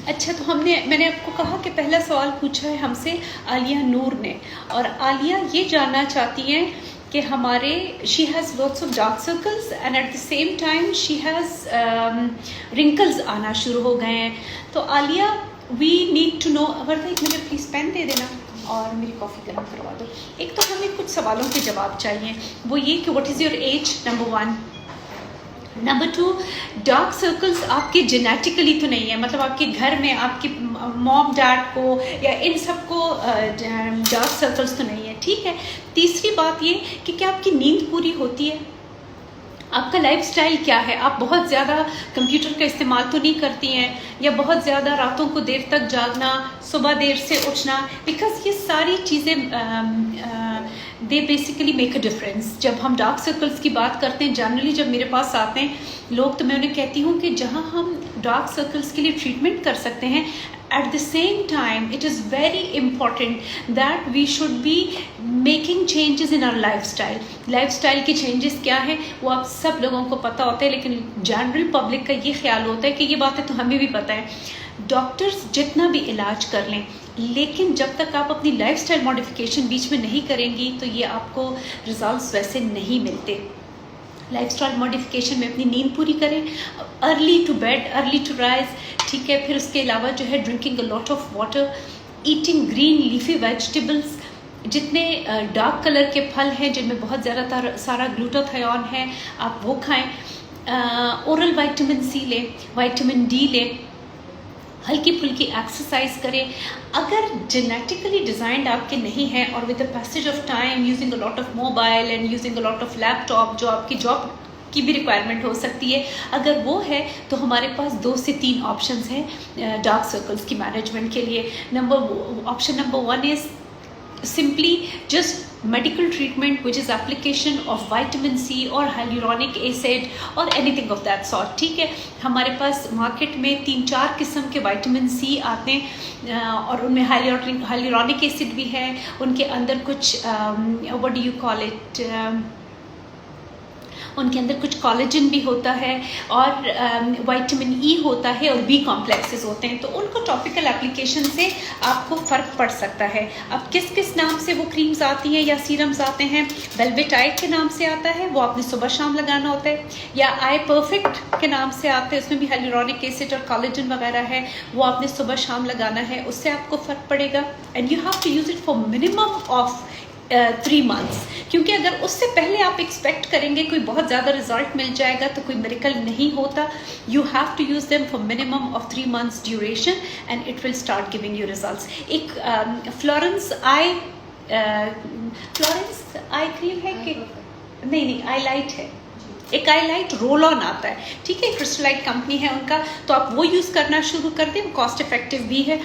अच्छा, तो मैंने आपको कहा कि पहला सवाल पूछा है हमसे आलिया नूर ने, और आलिया ये जानना चाहती हैं कि हमारे she has lots of dark circles and at the same time she has wrinkles आना शुरू हो गए हैं। तो Alia, we need to know. Warda, एक मुझे प्लीज़ पेन दे देना और मेरी कॉफ़ी गर्म करवा दो। एक तो हमें कुछ सवालों के जवाब चाहिए, वो ये कि what is your age, number 1। Number 2, dark circles आपके जेनेटिकली तो नहीं है, मतलब आपके घर में आपकी मॉम डैड को या इन सबको डार्क सर्कल्स तो नहीं है, ठीक है। तीसरी बात ये कि क्या आपकी नींद पूरी होती है, आपका लाइफस्टाइल क्या है, आप बहुत ज़्यादा कंप्यूटर का इस्तेमाल तो नहीं करती हैं, या बहुत ज़्यादा रातों को देर तक जागना, सुबह देर से उठना, बिकॉज ये सारी चीज़ें they basically make a difference. जब हम डार्क सर्कल्स की बात करते हैं, जनरली जब मेरे पास आते हैं लोग, तो मैं उन्हें कहती हूँ कि जहाँ हम डार्क सर्कल्स के लिए ट्रीटमेंट कर सकते हैं, at the same time it is very important that we should be making changes in our lifestyle के changes क्या है वो आप सब लोगों को पता होता है, लेकिन जनरल पब्लिक का ये ख्याल होता है कि ये बातें तो हमें भी पता है। डॉक्टर्स जितना भी इलाज कर लें, लेकिन जब तक आप अपनी लाइफस्टाइल मॉडिफिकेशन बीच में नहीं करेंगी तो ये आपको रिजल्ट्स वैसे नहीं मिलते। लाइफस्टाइल मॉडिफिकेशन में अपनी नींद पूरी करें, early to bed early to rise, ठीक है। फिर उसके अलावा जो है drinking a lot of water, eating green leafy vegetables, जितने डार्क कलर के फल हैं जिनमें बहुत ज़्यादा सारा ग्लूटाथायोन है आप वो खाएं। ओरल विटामिन सी लें, विटामिन डी लें, हल्की फुल्की एक्सरसाइज करें। अगर जेनेटिकली डिज़ाइंड आपके नहीं है और with the passage of time using a lot of mobile and using a lot of laptop, जो आपकी जॉब की भी रिक्वायरमेंट हो सकती है, अगर वो है तो हमारे पास 2 से 3 ऑप्शंस हैं डार्क सर्कल्स की मैनेजमेंट के लिए। Option number 1 is simply just medical treatment, which is application of vitamin C or hyaluronic acid or anything of that sort, ठीक है। हमारे पास मार्केट में 3-4 किस्म के विटामिन सी आते हैं और उनमें hyaluronic acid भी है, उनके अंदर कुछ what do you call it, उनके अंदर कुछ कोलेजन भी होता है और विटामिन ई होता है और बी कॉम्प्लेक्सेस होते हैं, तो उनको टॉपिकल एप्लीकेशन से आपको फ़र्क पड़ सकता है। अब किस किस नाम से वो क्रीम्स आती हैं या सीरम्स आते हैं, वेलवेटाइट के नाम से आता है, वो आपने सुबह शाम लगाना होता है, या आई परफेक्ट के नाम से आते हैं, उसमें भी हाइलुरोनिक एसिड और कोलेजन वगैरह है, वो आपने सुबह शाम लगाना है, उससे आपको फ़र्क पड़ेगा। And you have to use it for minimum of 3 months, क्योंकि अगर उससे पहले आप एक्सपेक्ट करेंगे कोई बहुत ज़्यादा रिजल्ट मिल जाएगा तो कोई मिरेकल नहीं होता। You have to use them for minimum of 3 months duration and it will start giving you results. एक फ्लोरेंस आई क्रीम है कि नहीं, आई लाइट है, एक आई लाइट रोल ऑन आता है, ठीक है, क्रिस्टलाइट कंपनी है उनका, तो आप वो यूज़ करना शुरू कर दें, कॉस्ट इफेक्टिव भी है।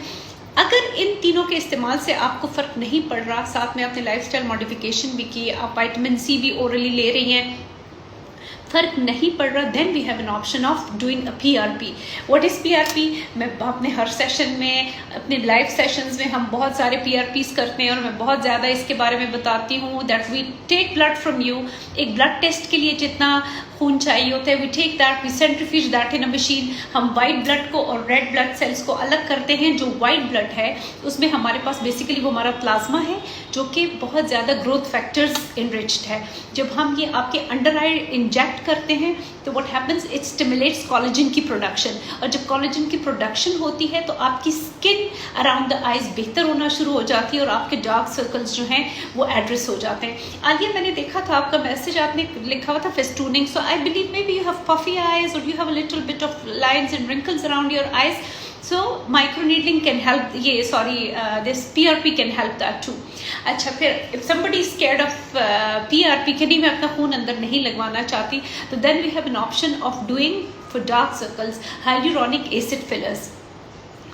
अगर इन तीनों के इस्तेमाल से आपको फ़र्क नहीं पड़ रहा, साथ में आपने लाइफस्टाइल मॉडिफिकेशन भी की, आप विटामिन सी भी ओरली ले रही हैं, फ़र्क नहीं पड़ रहा, then we have an option of doing a PRP। What is PRP? मैं अपने हर सेशन में, अपने लाइव सेशंस में हम बहुत सारे PRPs करते हैं और मैं बहुत ज़्यादा इसके बारे में बताती हूँ। That we take blood from you, एक ब्लड टेस्ट के लिए जितना खून चाहिए होता है, we take that, we centrifuge that in a machine. हम वाइट ब्लड को और रेड ब्लड सेल्स को अलग करते हैं। जो वाइट ब्लड है उसमें हमारे पास बेसिकली वो हमारा प्लाज्मा है जो कि बहुत ज़्यादा ग्रोथ फैक्टर्स इनरिच्ड है। जब हम ये आपके अंडर आई इंजेक्ट करते हैं तो what happens, it stimulates collagen की प्रोडक्शन, और जब कोलेजन की प्रोडक्शन होती है तो आपकी स्किन अराउंड द आइज बेहतर होना शुरू हो जाती है और आपके डार्क सर्कल्स जो हैं वो एड्रेस हो जाते हैं। आलिया, मैंने देखा था आपका मैसेज, आपने लिखा हुआ था फेस्टूनिंग, सो I believe maybe you have puffy eyes or you have a little bit of lines and wrinkles around your eyes, so microneedling can help, this PRP can help that too। अच्छा, फिर if somebody is scared of PRP कि नहीं मैं अपना खून अंदर नहीं लगवाना चाहती, तो then we have an option of doing for dark circles hyaluronic acid fillers।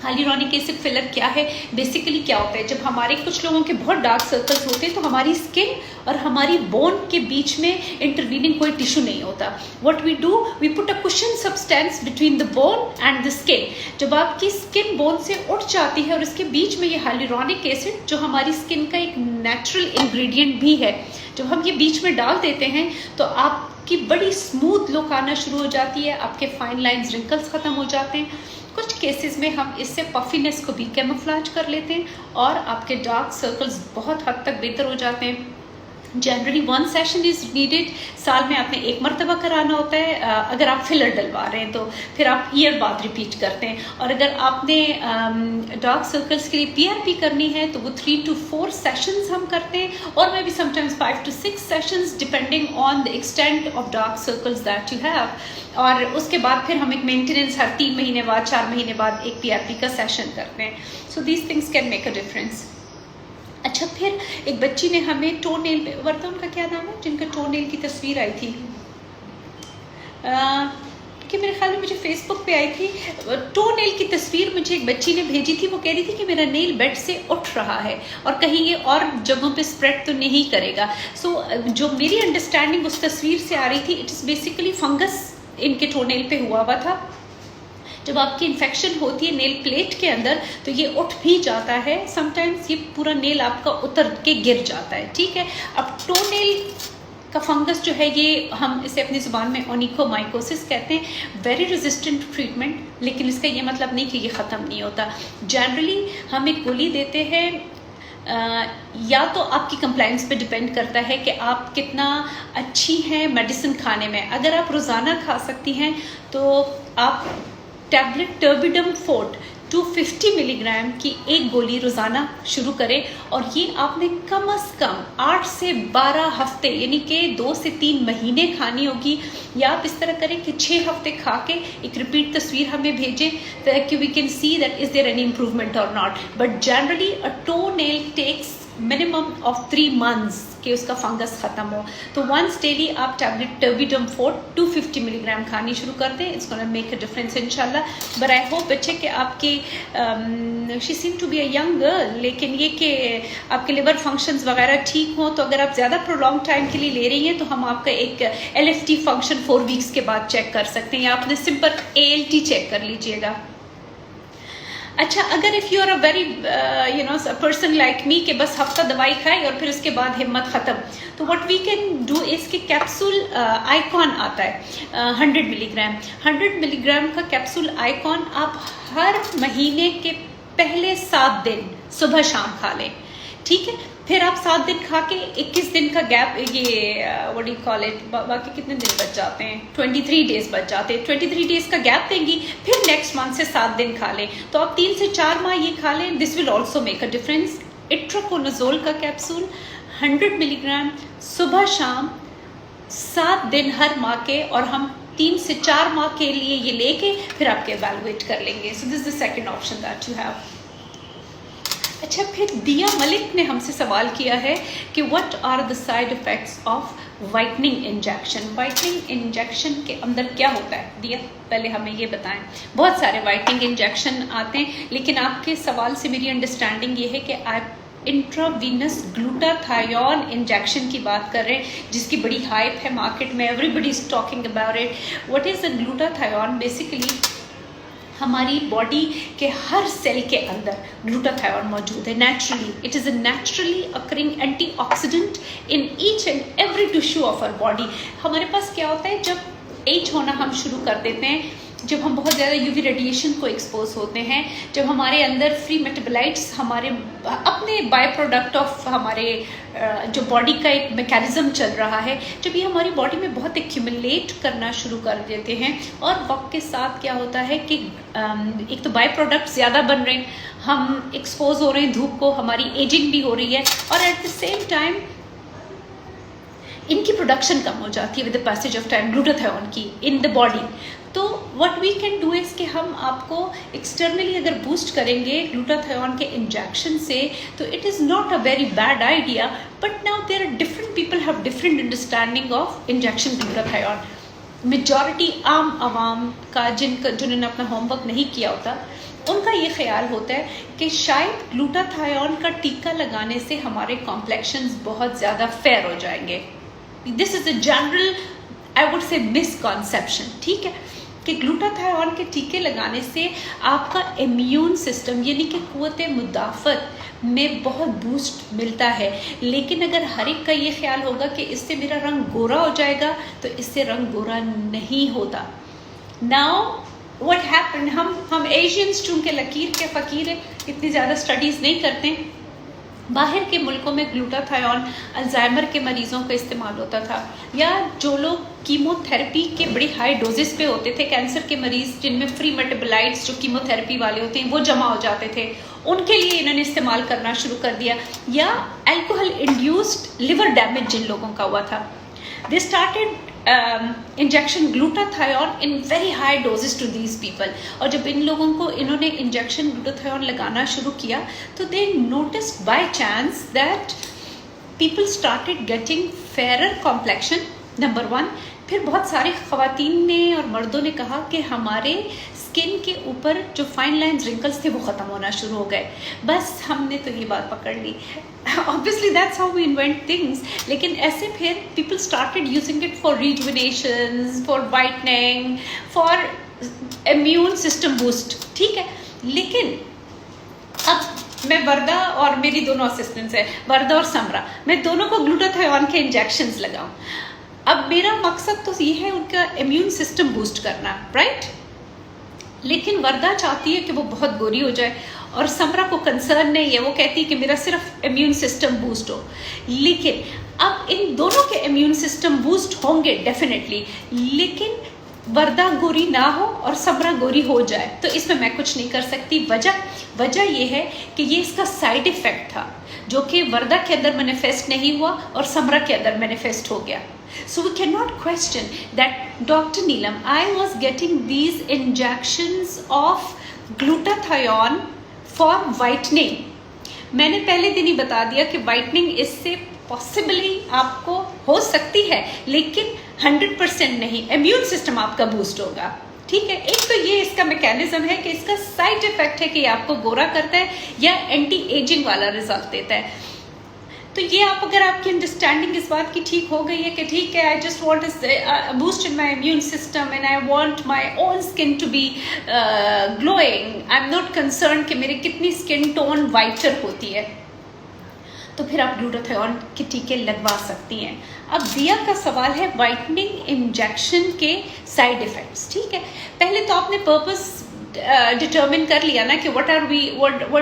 Hyaluronic acid filler क्या है, बेसिकली क्या होता है, जब हमारे कुछ लोगों के बहुत डार्क सर्कल्स होते हैं तो हमारी स्किन और हमारी बोन के बीच में इंटरवीनिंग कोई टिश्यू नहीं होता। What we do, we put a cushion substance between the bone and the skin. जब आपकी स्किन बोन से उठ जाती है और इसके बीच में ये हाइलुरोनिक एसिड जो हमारी स्किन का एक नेचुरल इंग्रेडिएंट भी है, जब हम ये बीच में डाल देते हैं तो आप आपकी बड़ी स्मूथ लुक आना शुरू हो जाती है, आपके फाइन लाइंस रिंकल्स ख़त्म हो जाते हैं। कुछ केसेस में हम इससे पफीनेस को भी कैमोफ्लेज कर लेते हैं और आपके डार्क सर्कल्स बहुत हद तक बेहतर हो जाते हैं। जनरली 1 सेशन इज़ नीडेड, साल में आपने 1 मरतबा कराना होता है। अगर आप फिलर डलवा रहे हैं तो फिर आप ईयर बाद रिपीट करते हैं, और अगर आपने डार्क सर्कल्स के लिए PRP करनी है तो वो 3 to 4 सेशंस हम करते हैं, और may be sometimes 5 to 6 sessions depending on the extent of dark circles that you have. और उसके बाद फिर हम एक मेंटेनेंस हर 3 महीने बाद 4 महीने बाद एक PRP का सेशन करते हैं। So these things can make a difference. अच्छा, फिर एक बच्ची ने हमें टो नेल पे, वर्ता उनका क्या नाम है जिनका टो नेल की तस्वीर आई थी, कि मेरे ख्याल में मुझे फेसबुक पे आई थी, टो नेल की तस्वीर मुझे एक बच्ची ने भेजी थी। वो कह रही थी कि मेरा नेल बेड से उठ रहा है और कहीं ये और जगहों पे स्प्रेड तो नहीं करेगा। सो जो मेरी अंडरस्टैंडिंग उस तस्वीर से आ रही थी, इट इज़ बेसिकली फंगस इनके टो नेल पे हुआ था। जब आपकी इन्फेक्शन होती है नेल प्लेट के अंदर तो ये उठ भी जाता है, समटाइम्स ये पूरा नेल आपका उतर के गिर जाता है, ठीक है। अब टो नेल का फंगस जो है, ये हम इसे अपनी ज़ुबान में ओनिकोमाइकोसिस कहते हैं, वेरी रेजिस्टेंट टू ट्रीटमेंट, लेकिन इसका ये मतलब नहीं कि ये ख़त्म नहीं होता। जनरली हम एक गोली देते हैं, या तो आपकी कंप्लाइंस पे डिपेंड करता है कि आप कितना अच्छी हैं मेडिसिन खाने में। अगर आप रोज़ाना खा सकती हैं तो आप टैबलेट टर्बिडम फोर्ट 250 मिलीग्राम की एक गोली रोज़ाना शुरू करें, और ये आपने कम से कम 8 से 12 हफ्ते यानी कि 2 से 3 महीने खानी होगी। या आप इस तरह करें कि 6 हफ्ते खा के एक रिपीट तस्वीर हमें भेजें ताकि we can see that is there any improvement or not. But generally a toe nail takes minimum of 3 months कि उसका फंगस ख़त्म हो। तो वंस डेली आप टैबलेट टर्बिडम फोर्ट 250 मिलीग्राम खानी शुरू कर दें, it's gonna make a difference इंशाल्लाह। बट आई होप बच्चे कि आपकी she seem to be a young girl, लेकिन ये कि आपके लिवर फंक्शंस वगैरह ठीक हों, तो अगर आप ज़्यादा प्रोलॉन्ग टाइम के लिए ले रही हैं तो हम आपका एक LFT फंक्शन 4 वीक्स के बाद चेक कर सकते हैं, या आपने सिंपल ALT चेक कर लीजिएगा। अच्छा, अगर if you are a very person like me कि बस हफ्ता दवाई खाए और फिर उसके बाद हिम्मत ख़त्म, तो व्हाट वी कैन डू, इसके कैप्सूल आइकॉन आता है 100 मिलीग्राम। 100 मिलीग्राम का कैप्सूल आइकॉन आप हर महीने के पहले 7 दिन सुबह शाम खा लें, ठीक है। फिर आप 7 दिन खा के 21 दिन का गैप, ये what do you call it, बाकी कितने दिन बच जाते हैं, 23 डेज बच जाते हैं, 23 डेज का गैप देंगी, फिर नेक्स्ट मंथ से 7 दिन खा लें, तो आप 3 से 4 माह ये खा लें। This will also make a difference. Itraconazole का कैप्सूल 100 मिलीग्राम सुबह शाम 7 दिन हर माह के, और हम 3 से 4 माह के लिए ये लेके फिर आपके एवेलुएट कर लेंगे। So this is the second option that you have. अच्छा, फिर दिया मलिक ने हमसे सवाल किया है कि what are the side effects of whitening injection. Whitening injection के अंदर क्या होता है दिया, पहले हमें ये बताएं। बहुत सारे वाइटनिंग इंजेक्शन आते हैं, लेकिन आपके सवाल से मेरी अंडरस्टैंडिंग ये है कि आप इंट्रावीनस ग्लूटाथायोन इंजेक्शन की बात कर रहे हैं, जिसकी बड़ी हाइप है मार्केट में, everybody is talking about it. What is the glutathione? Basically हमारी बॉडी के हर सेल के अंदर ग्लूटाथायोन मौजूद है naturally. It is a naturally occurring antioxidant in each and every tissue of our body. हमारे पास क्या होता है, जब एज होना हम शुरू कर देते हैं, जब हम बहुत ज़्यादा यूवी रेडिएशन को एक्सपोज होते हैं, जब हमारे अंदर फ्री मेटाबोलाइट्स, हमारे अपने बाय प्रोडक्ट ऑफ हमारे जो बॉडी का एक मैकेनिज्म चल रहा है, जब ये हमारी बॉडी में बहुत एक्यूमुलेट करना शुरू कर देते हैं, और वक्त के साथ क्या होता है कि एक तो बाय प्रोडक्ट ज़्यादा बन रहे हैं, हम एक्सपोज हो रहे हैं धूप को, हमारी एजिंग भी हो रही है, और एट द सेम टाइम इनकी प्रोडक्शन कम हो जाती है with the passage of time, glutathione की इन द बॉडी। तो what we can do is कि हम आपको एक्सटर्नली अगर बूस्ट करेंगे ग्लूटाथायोन के इंजेक्शन से, तो it is not a very bad idea. But now there are different people have different understanding of injection glutathione. Majority आम आवाम का जिन्होंने अपना होमवर्क नहीं किया होता, उनका ये ख्याल होता है कि शायद ग्लूटाथायोन का टीका लगाने से हमारे कॉम्प्लेक्शंस बहुत ज़्यादा फेयर हो जाएंगे। This is a general I would say misconception, ठीक है, कि ग्लूटाथायोन के टीके लगाने से आपका इम्यून सिस्टम यानी कि क़ुव्वत मुदाफ़त में बहुत बूस्ट मिलता है। लेकिन अगर हर एक का ये ख्याल होगा कि इससे मेरा रंग गोरा हो जाएगा, तो इससे रंग गोरा नहीं होता। नाउ व्हाट हैपन, हम एशियंस चूँकि लकीर के फ़कीर हैं, इतनी ज़्यादा स्टडीज़ नहीं करते। बाहर के मुल्कों में ग्लूटाथायोन अल्जाइमर के मरीज़ों का इस्तेमाल होता था, या जो लोग कीमोथेरेपी के बड़ी हाई डोजेस पे होते थे, कैंसर के मरीज़ जिनमें फ्री मेटाबोलाइट्स जो कीमोथेरेपी वाले होते हैं वो जमा हो जाते थे, उनके लिए इन्होंने इस्तेमाल करना शुरू कर दिया। या अल्कोहल इंड्यूस्ड लिवर डैमेज जिन लोगों का हुआ था, they started injection glutathione in very high doses to these people. और जब इन लोगों को इन्होंने इंजेक्शन ग्लूटाथायोन लगाना शुरू किया तो they noticed by chance that people started getting fairer complexion, number 1। फिर बहुत सारी ख़वातीन ने और मर्दों ने कहा कि हमारे स्किन के ऊपर जो फाइन लाइन्स रिंकल्स थे वो ख़त्म होना शुरू हो गए। बस हमने तो ये बात पकड़ ली। Obviously that's how we invent things. लेकिन ऐसे फिर people started using it for rejuvenation, for whitening, for immune system boost, ठीक है। लेकिन अब मैं वर्दा और मेरी दोनों असिस्टेंट्स हैं, वर्दा और समरा, मैं दोनों को ग्लूटाथायोन के इंजेक्शंस लगाऊं। अब मेरा मकसद तो ये है उनका इम्यून सिस्टम बूस्ट करना, राइट। लेकिन वर्दा चाहती है कि वो बहुत गोरी हो जाए और समरा को कंसर्न नहीं है, वो कहती है कि मेरा सिर्फ इम्यून सिस्टम बूस्ट हो। लेकिन अब इन दोनों के इम्यून सिस्टम बूस्ट होंगे डेफिनेटली, लेकिन वर्दा गोरी ना हो और समरा गोरी हो जाए तो इसमें मैं कुछ नहीं कर सकती। वजह ये है कि ये इसका साइड इफेक्ट था जो कि वर्दा के अंदर मैनिफेस्ट नहीं हुआ और समरा के अंदर मैनिफेस्ट हो गया। So we cannot question that, Dr. Neelam, I was getting these injections of glutathione for whitening. मैंने पहले दिन ही बता दिया कि whitening इससे पॉसिबली आपको हो सकती है, लेकिन 100% नहीं। इम्यून सिस्टम आपका बूस्ट होगा, ठीक है। एक तो ये इसका मैकेनिज्म है कि इसका साइड इफेक्ट है कि आपको गोरा करता है या एंटी एजिंग वाला रिजल्ट देता है। तो ये आप अगर आपकी अंडरस्टैंडिंग इस बात की ठीक हो गई है कि ठीक है, I just want a boost in my immune system and I want my own skin to be glowing, I am not concern कि मेरी कितनी स्किन टोन वाइटर होती है, तो फिर आप ग्लूटाथायोन के टीके लगवा सकती हैं। अब दिया का सवाल है वाइटनिंग इंजेक्शन के साइड इफेक्ट्स, ठीक है। पहले तो आपने पर्पस डिटर्मिन कर लिया ना कि what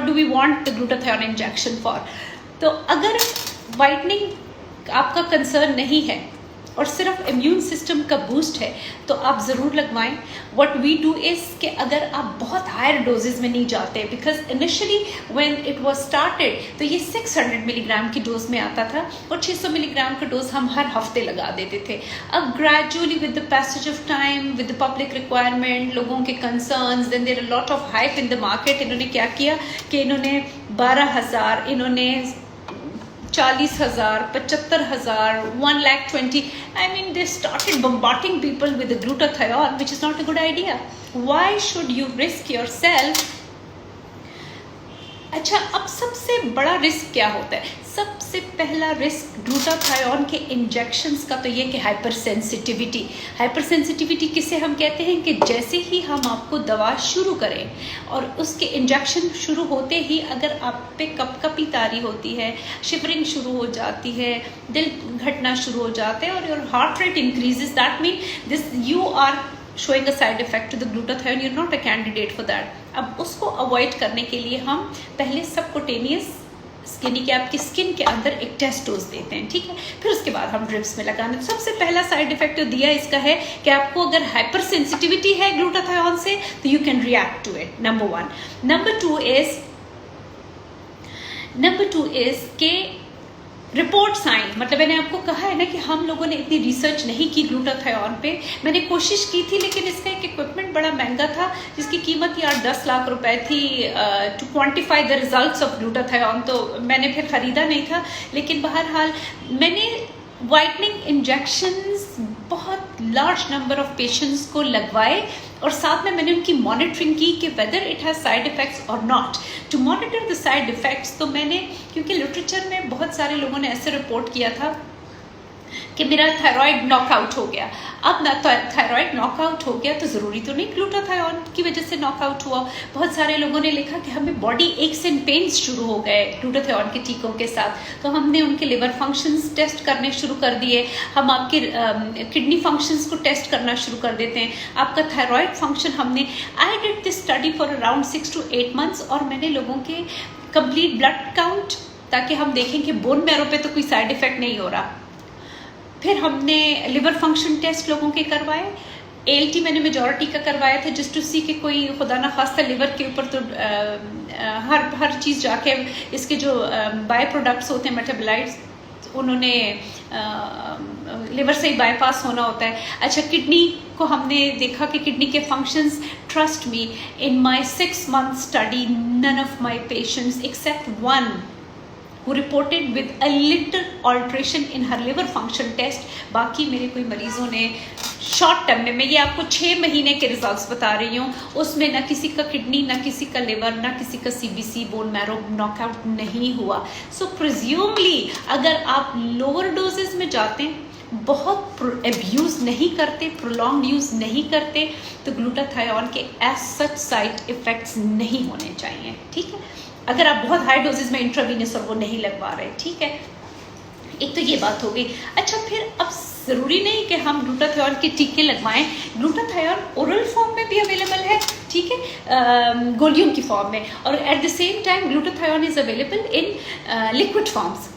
do we want the glutathione injection for. तो अगर वाइटनिंग आपका कंसर्न नहीं है और सिर्फ इम्यून सिस्टम का बूस्ट है तो आप ज़रूर लगवाएं। व्हाट वी डू इज़ कि अगर आप बहुत हायर डोजेज में नहीं जाते, because initially when it was started तो ये 600 मिलीग्राम की डोज में आता था और 600 मिलीग्राम का डोज हम हर हफ्ते लगा देते थे। अब gradually with the passage of time, with the public requirement, लोगों के concerns, then there are lot of hype in the market, इन्होंने क्या किया कि इन्होंने 12,000, इन्होंने 40,000, 75,000, 1,20,000. I mean, they started bombarding people with the glutathione, which is not a good idea. Why should you risk yourself? अच्छा, अब सबसे बड़ा रिस्क क्या होता है? सबसे पहला रिस्क ग्लूटाथायोन के इंजेक्शंस का तो ये कि हाइपर सेंसिटिविटी। हाइपर सेंसिटिविटी किसे हम कहते हैं कि जैसे ही हम आपको दवा शुरू करें और उसके इंजेक्शन शुरू होते ही अगर आप पे कपकपी तारी होती है, शिवरिंग शुरू हो जाती है, दिल घटना शुरू हो जाते हैं और your heart rate increases, that mean this you are showing a side effect to the glutathione, you're not a candidate for that. अब उसको अवॉइड करने के लिए हम पहले सबकुटेनियस स्किन के आपकी स्किन के अंदर एक टेस्ट डोज देते हैं, ठीक है। फिर उसके बाद हम ड्रिप्स में लगाने। सबसे पहला साइड इफेक्ट दिया इसका है कि आपको अगर हाइपर सेंसिटिविटी है ग्लूटाथायोन से तो you can react to it, number 1। Number two is के रिपोर्ट्स आई, मतलब मैंने आपको कहा है ना कि हम लोगों ने इतनी रिसर्च नहीं की ग्लूटाथायोन पे। मैंने कोशिश की थी लेकिन इसका एक इक्विपमेंट बड़ा महंगा था जिसकी कीमत यार 10 लाख रुपए थी to quantify the results of glutathione, तो मैंने फिर ख़रीदा नहीं था। लेकिन बहरहाल मैंने वाइटनिंग इंजेक्शंस बहुत लार्ज नंबर ऑफ पेशेंट्स को लगवाए और साथ में मैंने उनकी मॉनिटरिंग की कि whether it has side effects or not. To monitor the side effects तो मैंने, क्योंकि लिटरेचर में बहुत सारे लोगों ने ऐसे रिपोर्ट किया था कि मेरा थायराइड नॉकआउट हो गया। अब ना थायराइड नॉकआउट हो गया तो ज़रूरी तो नहीं ग्लूटाथायोन की वजह से नॉकआउट हुआ। बहुत सारे लोगों ने लिखा कि हमें बॉडी एक्स एंड पेन्स शुरू हो गए ग्लूटाथायोन के टीकों के साथ, तो हमने उनके लिवर फंक्शंस टेस्ट करने शुरू कर दिए, हम आपके किडनी फंक्शंस को टेस्ट करना शुरू कर देते हैं, आपका थायराइड फंक्शन हमने। I did this study for around 6 to 8 months और मैंने लोगों के कंप्लीट ब्लड काउंट, ताकि हम देखें कि बोन मैरो पे तो कोई साइड इफेक्ट नहीं हो रहा। फिर हमने लिवर फंक्शन टेस्ट लोगों के करवाए, ALT मैंने मेजॉरिटी का करवाया था जस्ट टू सी कि कोई खुदा ना खास्ता लिवर के ऊपर तो हर चीज़ जाके इसके जो बाय प्रोडक्ट्स होते हैं मेटाबोलाइट्स उन्होंने लिवर से ही बाईपास होना होता है। अच्छा, किडनी को हमने देखा कि किडनी के functions, trust me in my 6 month study none of my patients except one who reported with a little alteration in her liver function test, बाकी मेरे कोई मरीजों ने शॉर्ट टर्म में, मैं ये आपको 6 महीने के रिजल्ट्स बता रही हूँ, उसमें ना किसी का किडनी, ना किसी का लिवर, ना किसी का CBC बोन मैरो नॉकआउट नहीं हुआ। सो प्रिज्यूमली अगर आप लोअर डोजेस में जाते हैं, बहुत एब्यूज़ नहीं करते, प्रोलॉन्ग यूज़ नहीं करते, तो ग्लूटाथायोन के एज सच साइड इफ़ेक्ट्स नहीं होने चाहिए। ठीक है, अगर आप बहुत हाई डोजेस में इंट्रावीनस और वो नहीं लगवा रहे। ठीक है, एक तो ये बात हो गई। अच्छा, फिर अब ज़रूरी नहीं कि हम ग्लूटाथायोन के टीके लगवाएं, ग्लूटाथायोन ओरल फॉर्म में भी अवेलेबल है, ठीक है, गोलियों की फॉर्म में, और at the same time glutathione is available in liquid forms.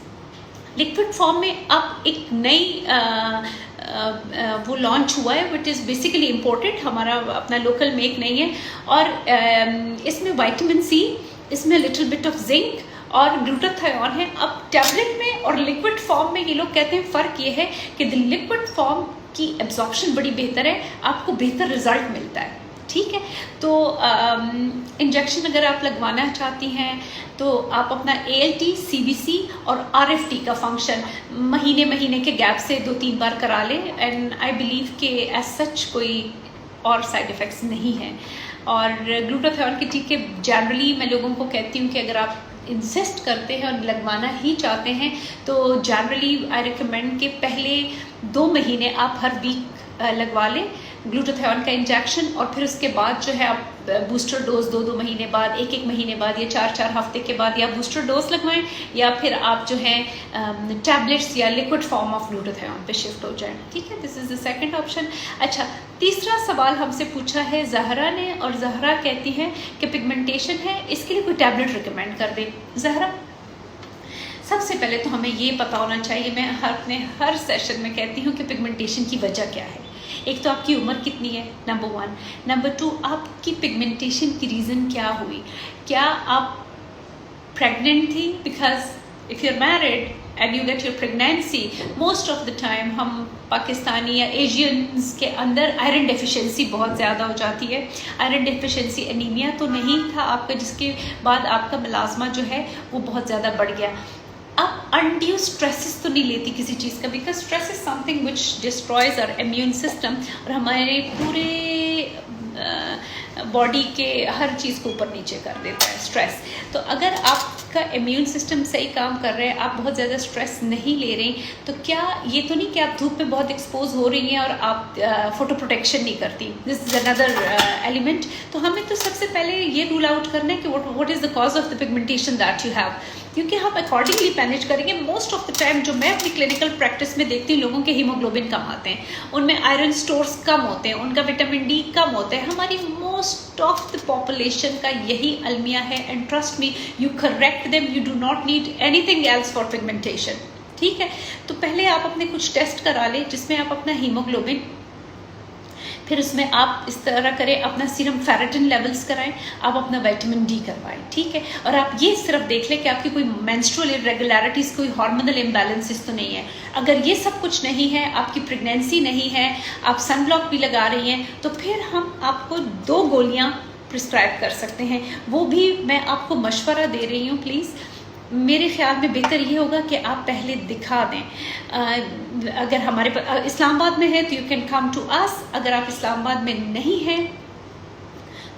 Liquid form में अब एक नई वो लॉन्च हुआ है विच इज़ बेसिकली इम्पोर्टेड, हमारा अपना लोकल मेक नहीं है, और इसमें विटामिन C, इसमें लिटिल बिट ऑफ जिंक और ग्लूटाथायोन है। अब टैबलेट में और लिक्विड फॉर्म में ये लोग कहते हैं फ़र्क ये है कि लिक्विड फॉर्म की एब्जॉर्प्शन बड़ी बेहतर है, आपको बेहतर रिजल्ट मिलता है। ठीक है, तो इंजेक्शन अगर आप लगवाना चाहती हैं तो आप अपना ALT, CBC और RFT का फंक्शन महीने के गैप से 2-3 बार करा लें, एंड आई बिलीव कि एज सच कोई और साइड इफ़ेक्ट्स नहीं हैं। और ग्लूटाथायोन के टीके जनरली मैं लोगों को कहती हूँ कि अगर आप इंसिस्ट करते हैं और लगवाना ही चाहते हैं तो जनरली आई रिकमेंड कि पहले 2 महीने आप हर वीक लगवा लें ग्लूटाथायोन का इंजेक्शन, और फिर उसके बाद जो है आप बूस्टर डोज 2-2 महीने बाद, 1-1 महीने बाद या 4-4 हफ्ते के बाद या बूस्टर डोज लगवाएं, या फिर आप जो है टैबलेट्स या लिक्विड फॉर्म ऑफ ग्लूटाथायोन पे शिफ्ट हो जाएं। ठीक है, this is the second option. अच्छा, तीसरा सवाल हमसे पूछा है जहरा ने, और जहरा कहती है कि पिगमेंटेशन है, इसके लिए कोई टैबलेट रिकमेंड कर दें। जहरा, सबसे पहले तो हमें ये पता होना चाहिए, मैं अपने हर सेशन में कहती हूँ कि पिगमेंटेशन की वजह क्या है। एक तो आपकी उम्र कितनी है, नंबर 1, नंबर 2 आपकी पिगमेंटेशन की रीज़न क्या हुई, क्या आप प्रेग्नेंट थी, because if you are married and you get your pregnancy, most of the time हम पाकिस्तानी या एशियंस के अंदर आयरन डेफिशिएंसी बहुत ज़्यादा हो जाती है। आयरन डेफिशिएंसी एनीमिया तो नहीं था आपका, जिसके बाद आपका मुलाजमा जो है वो बहुत ज़्यादा बढ़ गया। आप अनड्यू स्ट्रेसेस तो नहीं लेती किसी चीज़ का, because stress is something which destroys our immune system, और हमारे पूरे बॉडी के हर चीज़ को ऊपर नीचे कर देता है स्ट्रेस। तो अगर आपका इम्यून सिस्टम सही काम कर रहा है, आप बहुत ज़्यादा स्ट्रेस नहीं ले रही, तो क्या ये तो नहीं कि आप धूप में बहुत एक्सपोज हो रही हैं और आप फोटो प्रोटेक्शन नहीं करती, दिस इज अनदर एलिमेंट। तो हमें तो सबसे पहले ये रूल आउट करना है कि what is the cause of the pigmentation that you have, क्योंकि हम अकॉर्डिंगली मैनेज करेंगे। मोस्ट ऑफ द टाइम जो मैं अपनी क्लिनिकल प्रैक्टिस में देखती हूँ, लोगों के हीमोग्लोबिन कम आते हैं, उनमें आयरन स्टोर्स कम होते हैं, उनका विटामिन D कम होता है। हमारी मोस्ट ऑफ द पॉपुलेशन का यही अलमिया है, and trust me, you correct them, you do not need anything else for pigmentation. ठीक है, तो पहले आप अपने कुछ टेस्ट करा लें जिसमें आप अपना हीमोग्लोबिन, फिर उसमें आप इस तरह करें, अपना सीरम फेरेटिन लेवल्स कराएं, आप अपना विटामिन D करवाएं। ठीक है, और आप ये सिर्फ देख लें कि आपकी कोई मेंस्ट्रुअल इरेगुलरिटीज़, कोई हार्मोनल इम्बैलेंसेस तो नहीं है। अगर ये सब कुछ नहीं है, आपकी प्रेगनेंसी नहीं है, आप सनब्लॉक भी लगा रही हैं, तो फिर हम आपको 2 गोलियां प्रिस्क्राइब कर सकते हैं। वो भी मैं आपको मशवरा दे रही हूँ, प्लीज़ मेरे ख्याल में बेहतर ये होगा कि आप पहले दिखा दें। अगर हमारे इस्लामाबाद में है तो you can come to us, अगर आप इस्लामाबाद में नहीं हैं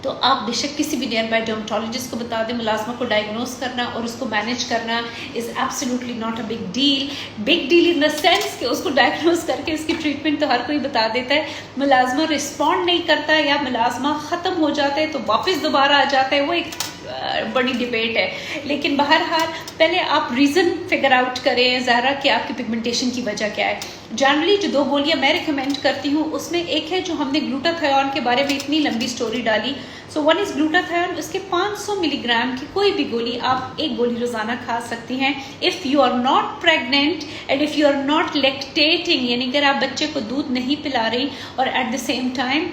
तो आप बेशक किसी भी नियर बाय डर्मेटोलॉजिस्ट को बता दें। मेलास्मा को डायग्नोस करना और उसको मैनेज करना is absolutely not a big deal in the sense कि उसको डायग्नोस करके उसकी ट्रीटमेंट तो हर कोई बता देता है। मेलास्मा रिस्पॉन्ड नहीं करता या मेलास्मा ख़त्म हो जाता है तो वापस दोबारा आ जाता है, वो एक बड़ी डिबेट है। लेकिन बहरहाल पहले आप रीज़न फिगर आउट करें ज़ाहरा कि आपकी पिगमेंटेशन की वजह क्या है। जनरली जो 2 गोलियां मैं रिकमेंड करती हूँ उसमें एक है जो हमने ग्लूटाथायोन के बारे में इतनी लंबी स्टोरी डाली। सो 1 इज़ ग्लूटाथायोन, उसके 500 मिलीग्राम की कोई भी गोली आप 1 गोली रोज़ाना खा सकती हैं। If you are not pregnant and if you are not lactating, यानी अगर आप बच्चे को दूध नहीं पिला रही और एट द सेम टाइम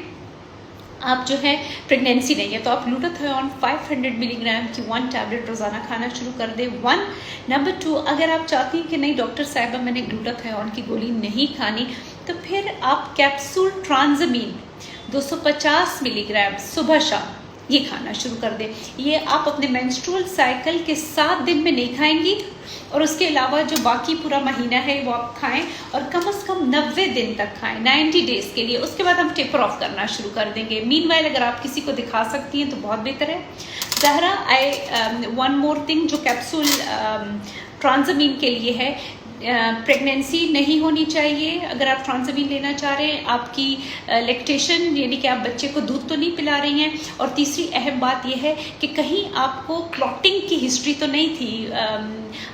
आप जो है प्रेगनेंसी नहीं है, तो आप ग्लूटाथायोन 500 मिलीग्राम की 1 टैबलेट रोज़ाना खाना शुरू कर दें। 1 नंबर 2, अगर आप चाहती हैं कि नहीं डॉक्टर साहिबा मैंने ग्लूटाथायोन की गोली नहीं खानी, तो फिर आप कैप्सूल ट्रांजमीन 250 मिलीग्राम सुबह शाम ये खाना शुरू कर दें। ये आप अपने मेंस्ट्रुअल साइकिल के 7 दिन में नहीं खाएंगी और उसके अलावा जो बाकी पूरा महीना है वो आप खाएं और कम से कम 90 दिन तक खाएं, 90 डेज के लिए। उसके बाद हम टेपर ऑफ करना शुरू कर देंगे। मीनवाइल अगर आप किसी को दिखा सकती हैं तो बहुत बेहतर है। ज़हरा, वन मोर थिंग जो कैप्सूल ट्रांजमीन के लिए है, प्रेगनेंसी नहीं होनी चाहिए अगर आप ट्रांसमीन लेना चाह रहे हैं, आपकी लैक्टेशन यानी कि आप बच्चे को दूध तो नहीं पिला रही हैं, और तीसरी अहम बात यह है कि कहीं आपको क्लॉटिंग की हिस्ट्री तो नहीं थी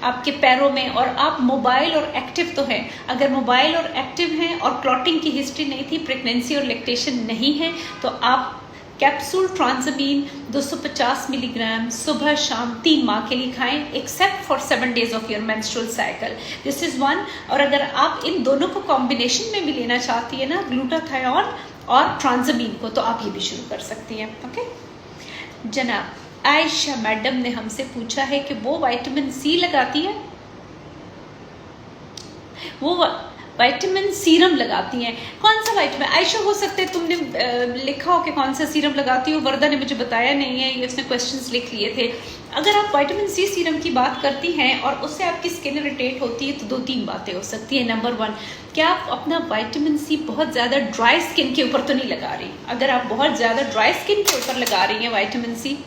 आपके पैरों में, और आप मोबाइल और एक्टिव तो हैं। अगर मोबाइल और एक्टिव हैं और क्लॉटिंग की हिस्ट्री नहीं थी, प्रेगनेंसी और लैक्टेशन नहीं है, तो आप कैप्सूल ट्रांसमीन 250 मिलीग्राम सुबह शाम 3 माह के लिए खाएं, except for 7 days of your menstrual cycle. This is 1। और अगर आप इन दोनों को कॉम्बिनेशन में भी लेना चाहती है ना, ग्लूटाथायोन और ट्रांसमीन को, तो आप ये भी शुरू कर सकती हैं। ओके जनाब, आयशा मैडम ने हमसे पूछा है कि वो विटामिन सी लगाती है, वो विटामिन सीरम लगाती हैं। कौन सा विटामिन? आयशा, हो सकता है तुमने लिखा हो कि कौन सा सीरम लगाती हो, वर्दा ने मुझे बताया नहीं है, ये उसने क्वेश्चंस लिख लिए थे। अगर आप विटामिन सी सीरम की बात करती हैं और उससे आपकी स्किन इरिटेट होती है, तो 2-3 बातें हो सकती हैं। नंबर 1, क्या आप अपना विटामिन सी बहुत ज़्यादा ड्राई स्किन के ऊपर तो नहीं लगा रही? अगर आप बहुत ज़्यादा ड्राई स्किन के ऊपर लगा रही हैं विटामिन सी,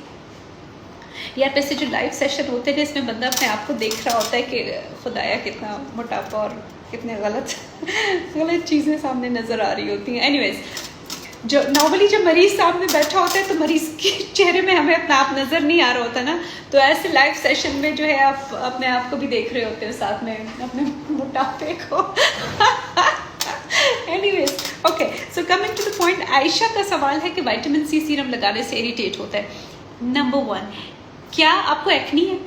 या पैसे जो लाइव सेशन होते हैं इसमें बंदा अपने आप को देख रहा होता है कि खुदाया कितना मोटापा और कितने गलत चीज़ें सामने नज़र आ रही होती हैं। एनीवेज, जो नॉर्मली जब मरीज सामने बैठा होता है तो मरीज के चेहरे में हमें अपना आप नज़र नहीं आ रहा होता ना, तो ऐसे लाइव सेशन में जो है आप अपने आप को भी देख रहे होते हो साथ में अपने मोटापे को। Anyways, okay, so coming to the point, Ayesha का सवाल है कि विटामिन सी सीरम लगाने से इरिटेट होता है। नंबर 1, क्या आपको एक्नी है?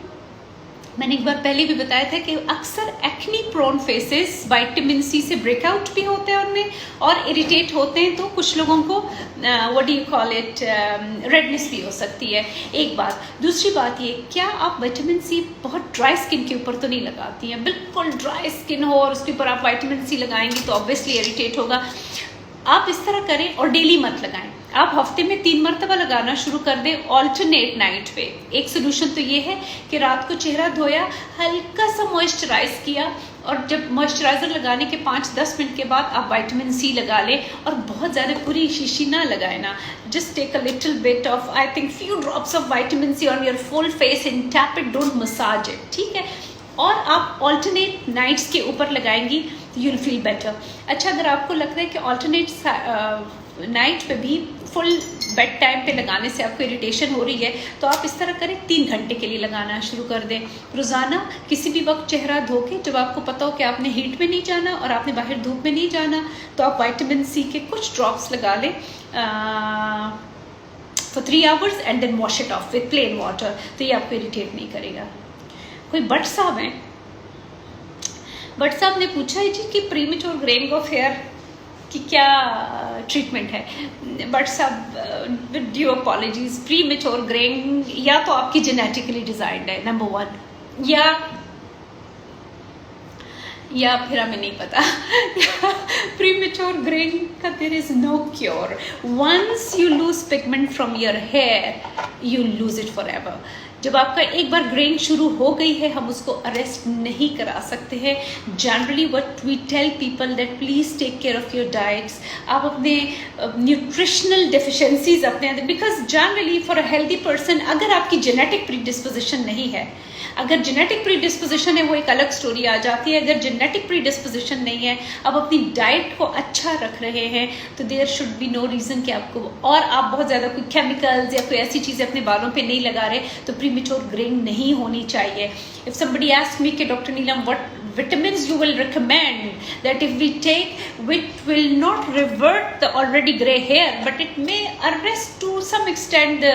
मैंने एक बार पहले भी बताया था कि अक्सर acne prone faces vitamin C से ब्रेकआउट भी होते हैं उनमें और इरिटेट होते हैं, तो कुछ लोगों को what do you call it, redness भी हो सकती है। एक बात। दूसरी बात ये, क्या आप विटामिन सी बहुत ड्राई स्किन के ऊपर तो नहीं लगाती हैं? बिल्कुल ड्राई स्किन हो और उसके ऊपर आप विटामिन सी लगाएंगी तो ऑब्वियसली इरिटेट होगा। आप इस तरह करें और डेली मत लगाएं, आप हफ्ते में 3 मरतबा लगाना शुरू कर दें ऑल्टरनेट नाइट पे। एक सोल्यूशन तो ये है कि रात को चेहरा धोया, हल्का सा मॉइस्चराइज किया, और जब मॉइस्चराइजर लगाने के 5-10 मिनट के बाद आप विटामिन सी लगा लें, और बहुत ज़्यादा पूरी शीशी ना लगाए ना, just take a little bit of, I think few drops of vitamin C on your full face and tap it, don't massage it, ठीक है? और आप ऑल्टरनेट नाइट्स के ऊपर लगाएंगी तो यूल फील बेटर। अच्छा, अगर आपको लगता है कि ऑल्टरनेट नाइट पे भी फुल बेड टाइम पे लगाने से आपको इरिटेशन हो रही है, तो आप इस तरह करें, 3 घंटे के लिए लगाना शुरू कर दें रोज़ाना। किसी भी वक्त चेहरा धो के, जब आपको पता हो कि आपने हीट में नहीं जाना और आपने बाहर धूप में नहीं जाना, तो आप विटामिन सी के कुछ ड्रॉप्स लगा लें for 3 hours and then wash it off with plain water, तो ये आपको इरिटेट नहीं करेगा। कोई भट्ट साहब हैं, भट्ट साहब ने पूछा है जी कि प्रीमेच्योर ग्रेइंग ऑफ हेयर की क्या ट्रीटमेंट है? भट्ट साहब, with due apologies, premature greying या तो आपकी जेनेटिकली डिजाइंड है, नंबर 1, या फिर हमें नहीं पता। प्रीमेच्योर ग्रेइंग का there is no cure. Once you lose pigment from your hair, you lose it for ever. जब आपका एक बार ग्रेइंग शुरू हो गई है हम उसको अरेस्ट नहीं करा सकते हैं। Generally what we tell people that please take care of your diets. आप अपने न्यूट्रिशनल डेफिशिएंसीज अपने अंदर, because generally for a healthy person अगर आपकी जेनेटिक प्रीडिस्पोजिशन नहीं है, अगर जेनेटिक प्रीडिस्पोजिशन है वो एक अलग स्टोरी आ जाती है। अगर जेनेटिक प्रीडिस्पोजिशन नहीं है, आप अपनी डाइट को अच्छा रख रहे हैं तो there should be no reason कि आपको, और आप बहुत ज़्यादा कोई केमिकल्स या कोई ऐसी चीज़ें अपने बालों पे नहीं लगा रहे तो प्रीमेच्योर ग्रेइंग नहीं होनी चाहिए। इफ समबडी आस्क्ड मी कि doctor Neelam what vitamins you will recommend that if we take, which will not revert the already gray hair but it may arrest to some extent the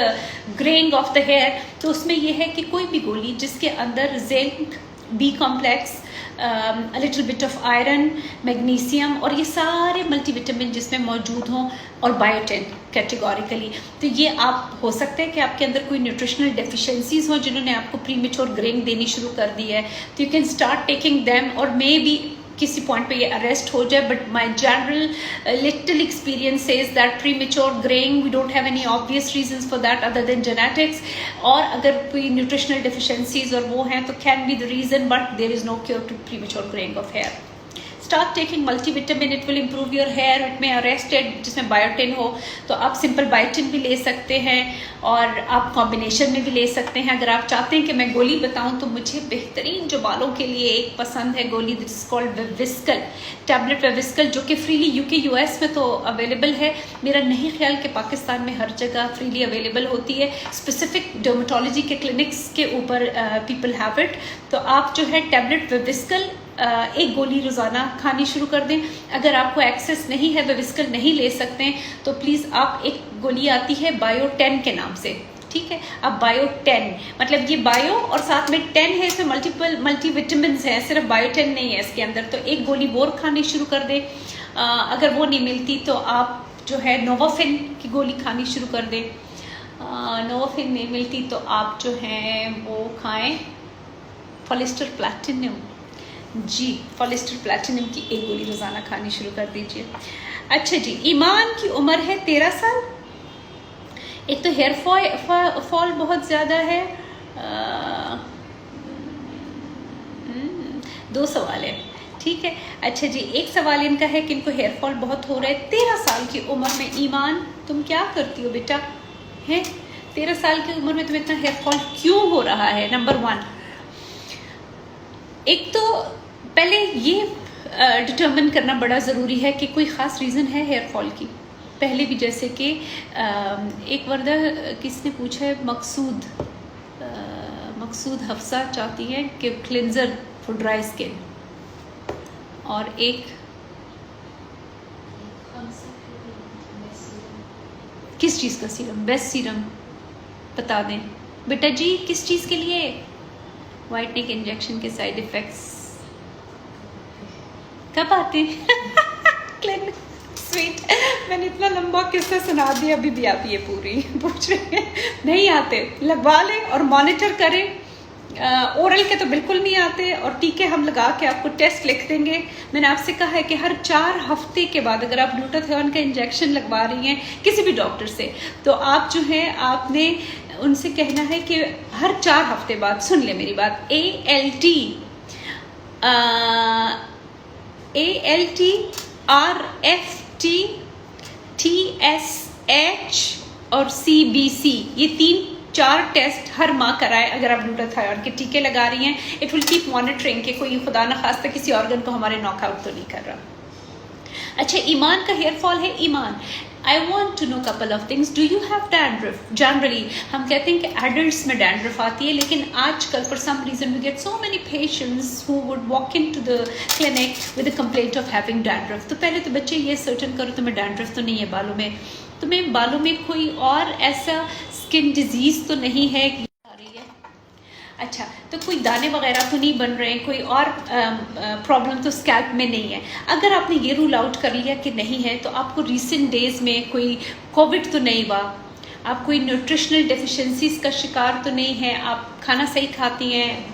graying of the hair, तो उसमें ये है कि कोई भी गोली जिसके अंदर zinc, B complex, a little bit of iron, magnesium और ये सारे मल्टीविटामिन जिसमें मौजूद हों और बायोटिन कैटेगोरिकली, तो ये आप हो सकता है कि आपके अंदर कोई न्यूट्रिशनल डेफिशिएंसीज हों जिन्होंने आपको प्रीमेच्योर ग्रेइंग देनी शुरू कर दी है, तो you can start taking them और मे बी किसी पॉइंट पे ये अरेस्ट हो जाए। But my general little experience is that premature greying we don't have any obvious reasons for that other than genetics, और अगर कोई न्यूट्रिशनल डेफिशिएंसीज और वो हैं तो can be the reason, but there is no cure to premature greying of hair. Start taking multivitamin, it will improve your hair. It may arrested जिसमें biotin हो तो आप सिंपल बायोटिन भी ले सकते हैं और आप कॉम्बिनेशन में भी ले सकते हैं। अगर आप चाहते हैं कि मैं गोली बताऊं तो मुझे बेहतरीन जो बालों के लिए एक पसंद है गोली, दिस इज कॉल्ड विविस्कल टैबलेट विविस्कल, जो कि फ्रीली यूके यूएस में तो अवेलेबल है। मेरा नहीं ख्याल कि पाकिस्तान में हर जगह फ्रीली अवेलेबल होती है। स्पेसिफिक डर्मेटोलॉजी के क्लिनिक्स के ऊपर पीपल हैव इट। तो आप जो है टैबलेट विविस्कल एक गोली रोज़ाना खानी शुरू कर दें। अगर आपको एक्सेस नहीं है, विविस्कल नहीं ले सकते हैं, तो प्लीज़ आप, एक गोली आती है बायो 10 के नाम से, ठीक है, अब बायो 10 मतलब ये बायो और साथ में 10 है, इसमें मल्टीपल मल्टीविटामिन हैं, सिर्फ बायो 10 नहीं है इसके अंदर। तो एक गोली वो खानी शुरू कर दें। अगर वो नहीं मिलती तो आप जो है नोवाफिन की गोली खानी शुरू कर दें। नोवाफिन नहीं मिलती तो आप जो है वो खाएं फॉलिस्टर प्लैटिनम, जी फॉलिस्टर प्लैटिनम की एक गोली रोज़ाना खानी शुरू कर दीजिए। अच्छा जी, ईमान की उम्र है 13 साल। एक तो हेयर फॉल बहुत ज़्यादा है। 2 सवाल है, ठीक है। अच्छा जी, एक सवाल इनका है कि इनको हेयर फॉल बहुत हो रहा है 13 साल की उम्र में। ईमान, तुम क्या करती हो बेटा? है 13 साल की उम्र में तुम्हें इतना हेयर फॉल क्यों हो रहा है? नंबर 1, एक तो पहले ये डिटर्मिन करना बड़ा ज़रूरी है कि कोई ख़ास रीज़न है हेयर फॉल की। पहले भी जैसे कि एक वर्दा किसने पूछा है, मकसूद हफ्सा चाहती है कि क्लिनजर फॉर ड्राई स्किन, और एक किस चीज़ का सीरम, बेस्ट सीरम बता दें बेटा जी, किस चीज़ के लिए? वाइटनिंग इंजेक्शन के साइड इफ़ेक्ट्स कब आते हैं? स्वीट, मैंने इतना लंबा किस्सा सुना दिया, अभी भी आप ये पूरी पूछ रहे हैं। नहीं आते, लगवा लें और मॉनिटर करें। ओरल के तो बिल्कुल नहीं आते, और टीके हम लगा के आपको टेस्ट लिख देंगे। मैंने आपसे कहा है कि हर 4 हफ्ते के बाद अगर आप ग्लूटाथियोन का इंजेक्शन लगवा रही हैं किसी भी डॉक्टर से, तो आप जो है आपने उनसे कहना है कि हर 4 हफ्ते बाद, सुन ले मेरी बात, ALT, RFT, TSH और CBC, ये 3-4 टेस्ट हर माह कराएं अगर आप ग्लूटाथियोन के टीके लगा रही हैं। इट विल कीप मॉनिटरिंग कि कोई खुदा न खास्ता किसी ऑर्गन को हमारे नॉकआउट तो नहीं कर रहा। अच्छा, ईमान का हेयर फॉल है। ईमान, I want to know couple of things. Do you have dandruff? Generally, हम कहते हैं कि adults में dandruff आती है, लेकिन आजकल for some reason we get so many patients who would walk into the clinic with a complaint of having dandruff. तो पहले तो बच्चे ये सर्टन करो तुम्हें dandruff तो नहीं है बालों में, तुम्हें बालों में कोई और ऐसा स्किन डिजीज तो नहीं है आ रही है। अच्छा, तो कोई दाने वगैरह तो नहीं बन रहे हैं, कोई और प्रॉब्लम तो स्कैल्प में नहीं है। अगर आपने ये रूल आउट कर लिया कि नहीं है, तो आपको रिसेंट डेज में कोई कोविड तो नहीं हुआ, आप कोई न्यूट्रिशनल डेफिशिएंसीज का शिकार तो नहीं है, आप खाना सही खाती हैं।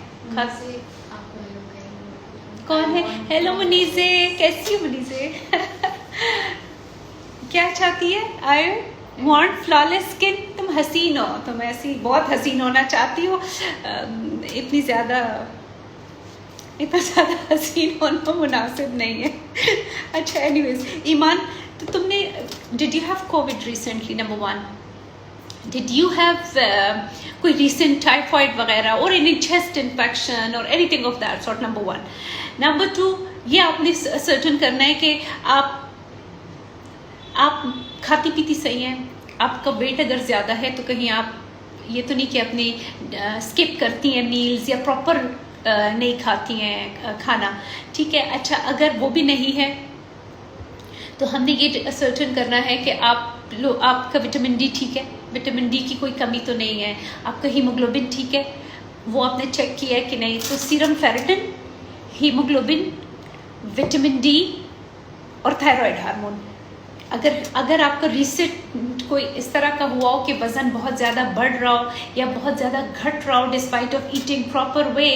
कौन है? हेलो मुनीज़े, कैसी हो मुनीज़े? क्या चाहती है? आयो वांट फ्लॉलेस स्किन, तुम हसीन हो, तुम ऐसी बहुत हसीन होना चाहती हो, इतना ज़्यादा हसीन होना मुनासिब नहीं है। अच्छा एनीवेज ईमान, तो तुमने did you have Covid recently? Number 1, did you have कोई रिसेंट टाइफॉइड वगैरह और एनी चेस्ट इन्फेक्शन और anything of that sort? Number 1। Number 2, ये आपने सर्टन करना है कि आप खाती पीती सही हैं, आपका वेट अगर ज़्यादा है तो कहीं आप ये तो नहीं कि अपनी स्किप करती हैं मील्स या प्रॉपर नहीं खाती हैं खाना, ठीक है। अच्छा अगर वो भी नहीं है तो हमने ये सर्टन करना है कि आपका विटामिन डी ठीक है, विटामिन डी की कोई कमी तो नहीं है, आपका हीमोग्लोबिन ठीक है, वो आपने चेक किया है कि नहीं। तो serum ferritin, haemoglobin, vitamin D और थायराइड हार्मोन। अगर आपका रिसेंट कोई इस तरह का हुआ हो कि वज़न बहुत ज़्यादा बढ़ रहा हो या बहुत ज़्यादा घट रहा हो despite of eating proper way,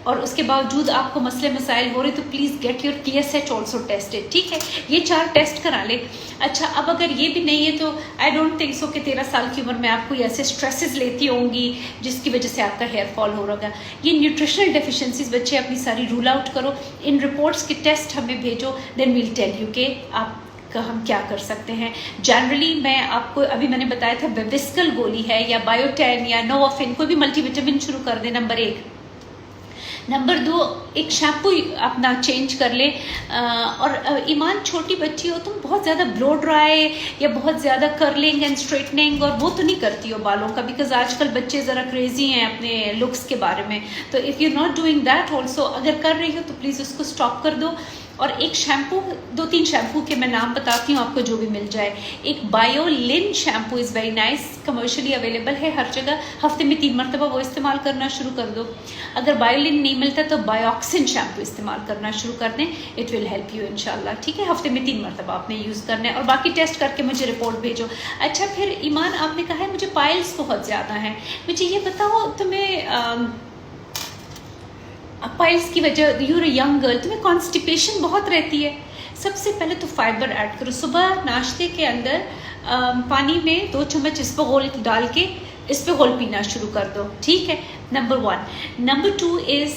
और उसके बावजूद आपको मसले मसाइल हो रहे, तो please get your TSH also tested, ठीक है। ये 4 टेस्ट करा ले। अच्छा अब अगर ये भी नहीं है तो आई डोंट थिंक सो कि 13 साल की उम्र में आप कोई ऐसे स्ट्रेसेस लेती होंगी जिसकी वजह से आपका हेयर फॉल हो रहा है। ये न्यूट्रिशनल डेफिशिएंसीज बच्चे अपनी सारी रूल आउट करो, इन रिपोर्ट्स के टेस्ट हमें भेजो, देन वील टेल यू कि आप हम क्या कर सकते हैं। जनरली मैं आपको अभी मैंने बताया था बेविस्कल गोली है या बायोटेन या नोवोफिन, कोई भी मल्टीविटामिन शुरू कर दे, नंबर 1। नंबर 2, एक शैम्पू अपना चेंज कर ले। और ईमान छोटी बच्ची हो, तुम बहुत ज़्यादा ब्लो ड्राई या बहुत ज़्यादा कर्लिंग एंड स्ट्रेटनिंग और वो तो नहीं करती हो बालों का, बिकॉज आजकल बच्चे ज़रा क्रेजी हैं अपने लुक्स के बारे में। तो if you not doing that also, अगर कर रही हो तो प्लीज़ उसको स्टॉप कर दो। और एक शैम्पू, 2-3 शैम्पू के मैं नाम बताती हूँ आपको जो भी मिल जाए। एक बायोलिन shampoo is very nice, commercially available है हर जगह, हफ्ते में 3 मरतबा वो इस्तेमाल करना शुरू कर दो। अगर बायोलिन नहीं मिलता तो बायोक्सिन शैम्पू इस्तेमाल करना शुरू कर दें, इट विल हेल्प यू इंशाल्लाह, ठीक है। हफ्ते में 3 मरतबा आपने यूज़ करना है और बाकी टेस्ट करके मुझे रिपोर्ट भेजो। अच्छा फिर ईमान, आपने कहा है मुझे पाइल्स बहुत ज़्यादा हैं, मुझे ये बताओ तुम्हें पाइल्स की वजह, यूर यंग गर्ल, तुम्हें कॉन्स्टिपेशन बहुत रहती है। सबसे पहले तो फाइबर ऐड करो, सुबह नाश्ते के अंदर पानी में 2 चम्मच इस पर घोल डाल के इस पे घोल पीना शुरू कर दो, ठीक है। Number 1। Number 2 is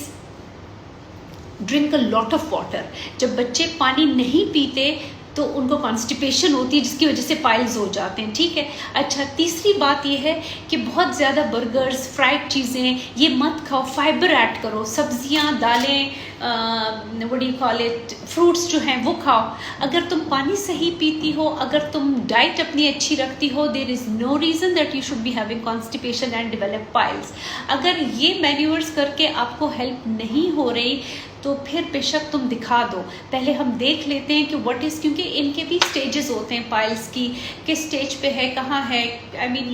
drink a lot of water. जब बच्चे पानी नहीं पीते तो उनको कॉन्स्टिपेशन होती है जिसकी वजह से पाइल्स हो जाते हैं, ठीक है। अच्छा तीसरी बात ये है कि बहुत ज़्यादा बर्गर्स, फ्राइड चीज़ें ये मत खाओ, फाइबर ऐड करो, सब्जियां, दालें, what do you call it, fruits जो हैं वो खाओ। अगर तुम पानी सही पीती हो, अगर तुम डाइट अपनी अच्छी रखती हो, there is no reason that you should be having constipation and develop piles. अगर ये मैन्यूअर्स करके आपको हेल्प नहीं हो रही तो फिर बेशक तुम दिखा दो। पहले हम देख लेते हैं कि व्हाट इज़, क्योंकि इनके भी स्टेजेस होते हैं पाइल्स की, किस स्टेज पे है, कहाँ है। I mean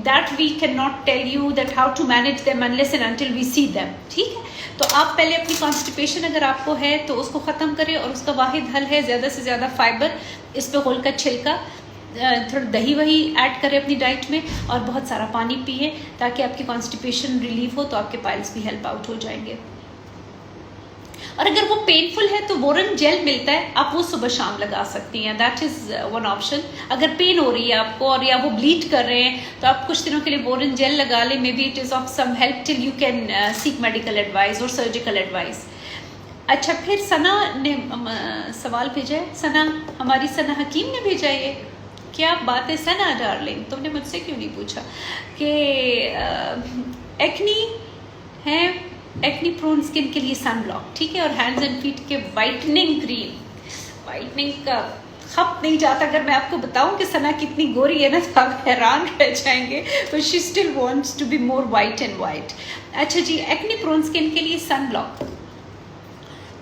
that we can not tell you that how to manage them unless and until we see them, ठीक है। तो आप पहले अपनी कॉन्स्टिपेशन अगर आपको है तो उसको ख़त्म करें, और उसका वाहिद हल है ज़्यादा से ज़्यादा फाइबर, इस पर घोल का छिलका, थोड़ा दही वही ऐड करें अपनी डाइट में, और बहुत सारा पानी पिए ताकि आपकी कॉन्स्टिपेशन रिलीव हो, तो आपके पाइल्स भी हेल्प आउट हो जाएंगे। और अगर वो पेनफुल है तो बोरन जेल मिलता है, आप वो सुबह शाम लगा सकती हैं, दैट इज़ वन ऑप्शन। अगर पेन हो रही है आपको और या वो ब्लीड कर रहे हैं तो आप कुछ दिनों के लिए बोरन जेल लगा लें, may be it is of some help till you can seek medical advice और सर्जिकल एडवाइस। अच्छा फिर सना ने सवाल भेजा है, सना, हमारी सना हकीम ने भेजा है। ये क्या बात है सना डार्लिंग, तुमने मुझसे क्यों नहीं पूछा कि एक्नी है, एक्नी प्रोन स्किन के लिए सन ब्लॉक, ठीक है, और हैंड्स एंड फीट के वाइटनिंग क्रीम। वाइटनिंग का खप नहीं जाता, अगर मैं आपको बताऊं कि सना कितनी गोरी है ना तो आप हैरान रह जाएंगे, तो she still wants to be more white and white. अच्छा जी, एक्नी प्रोन स्किन के लिए sun block,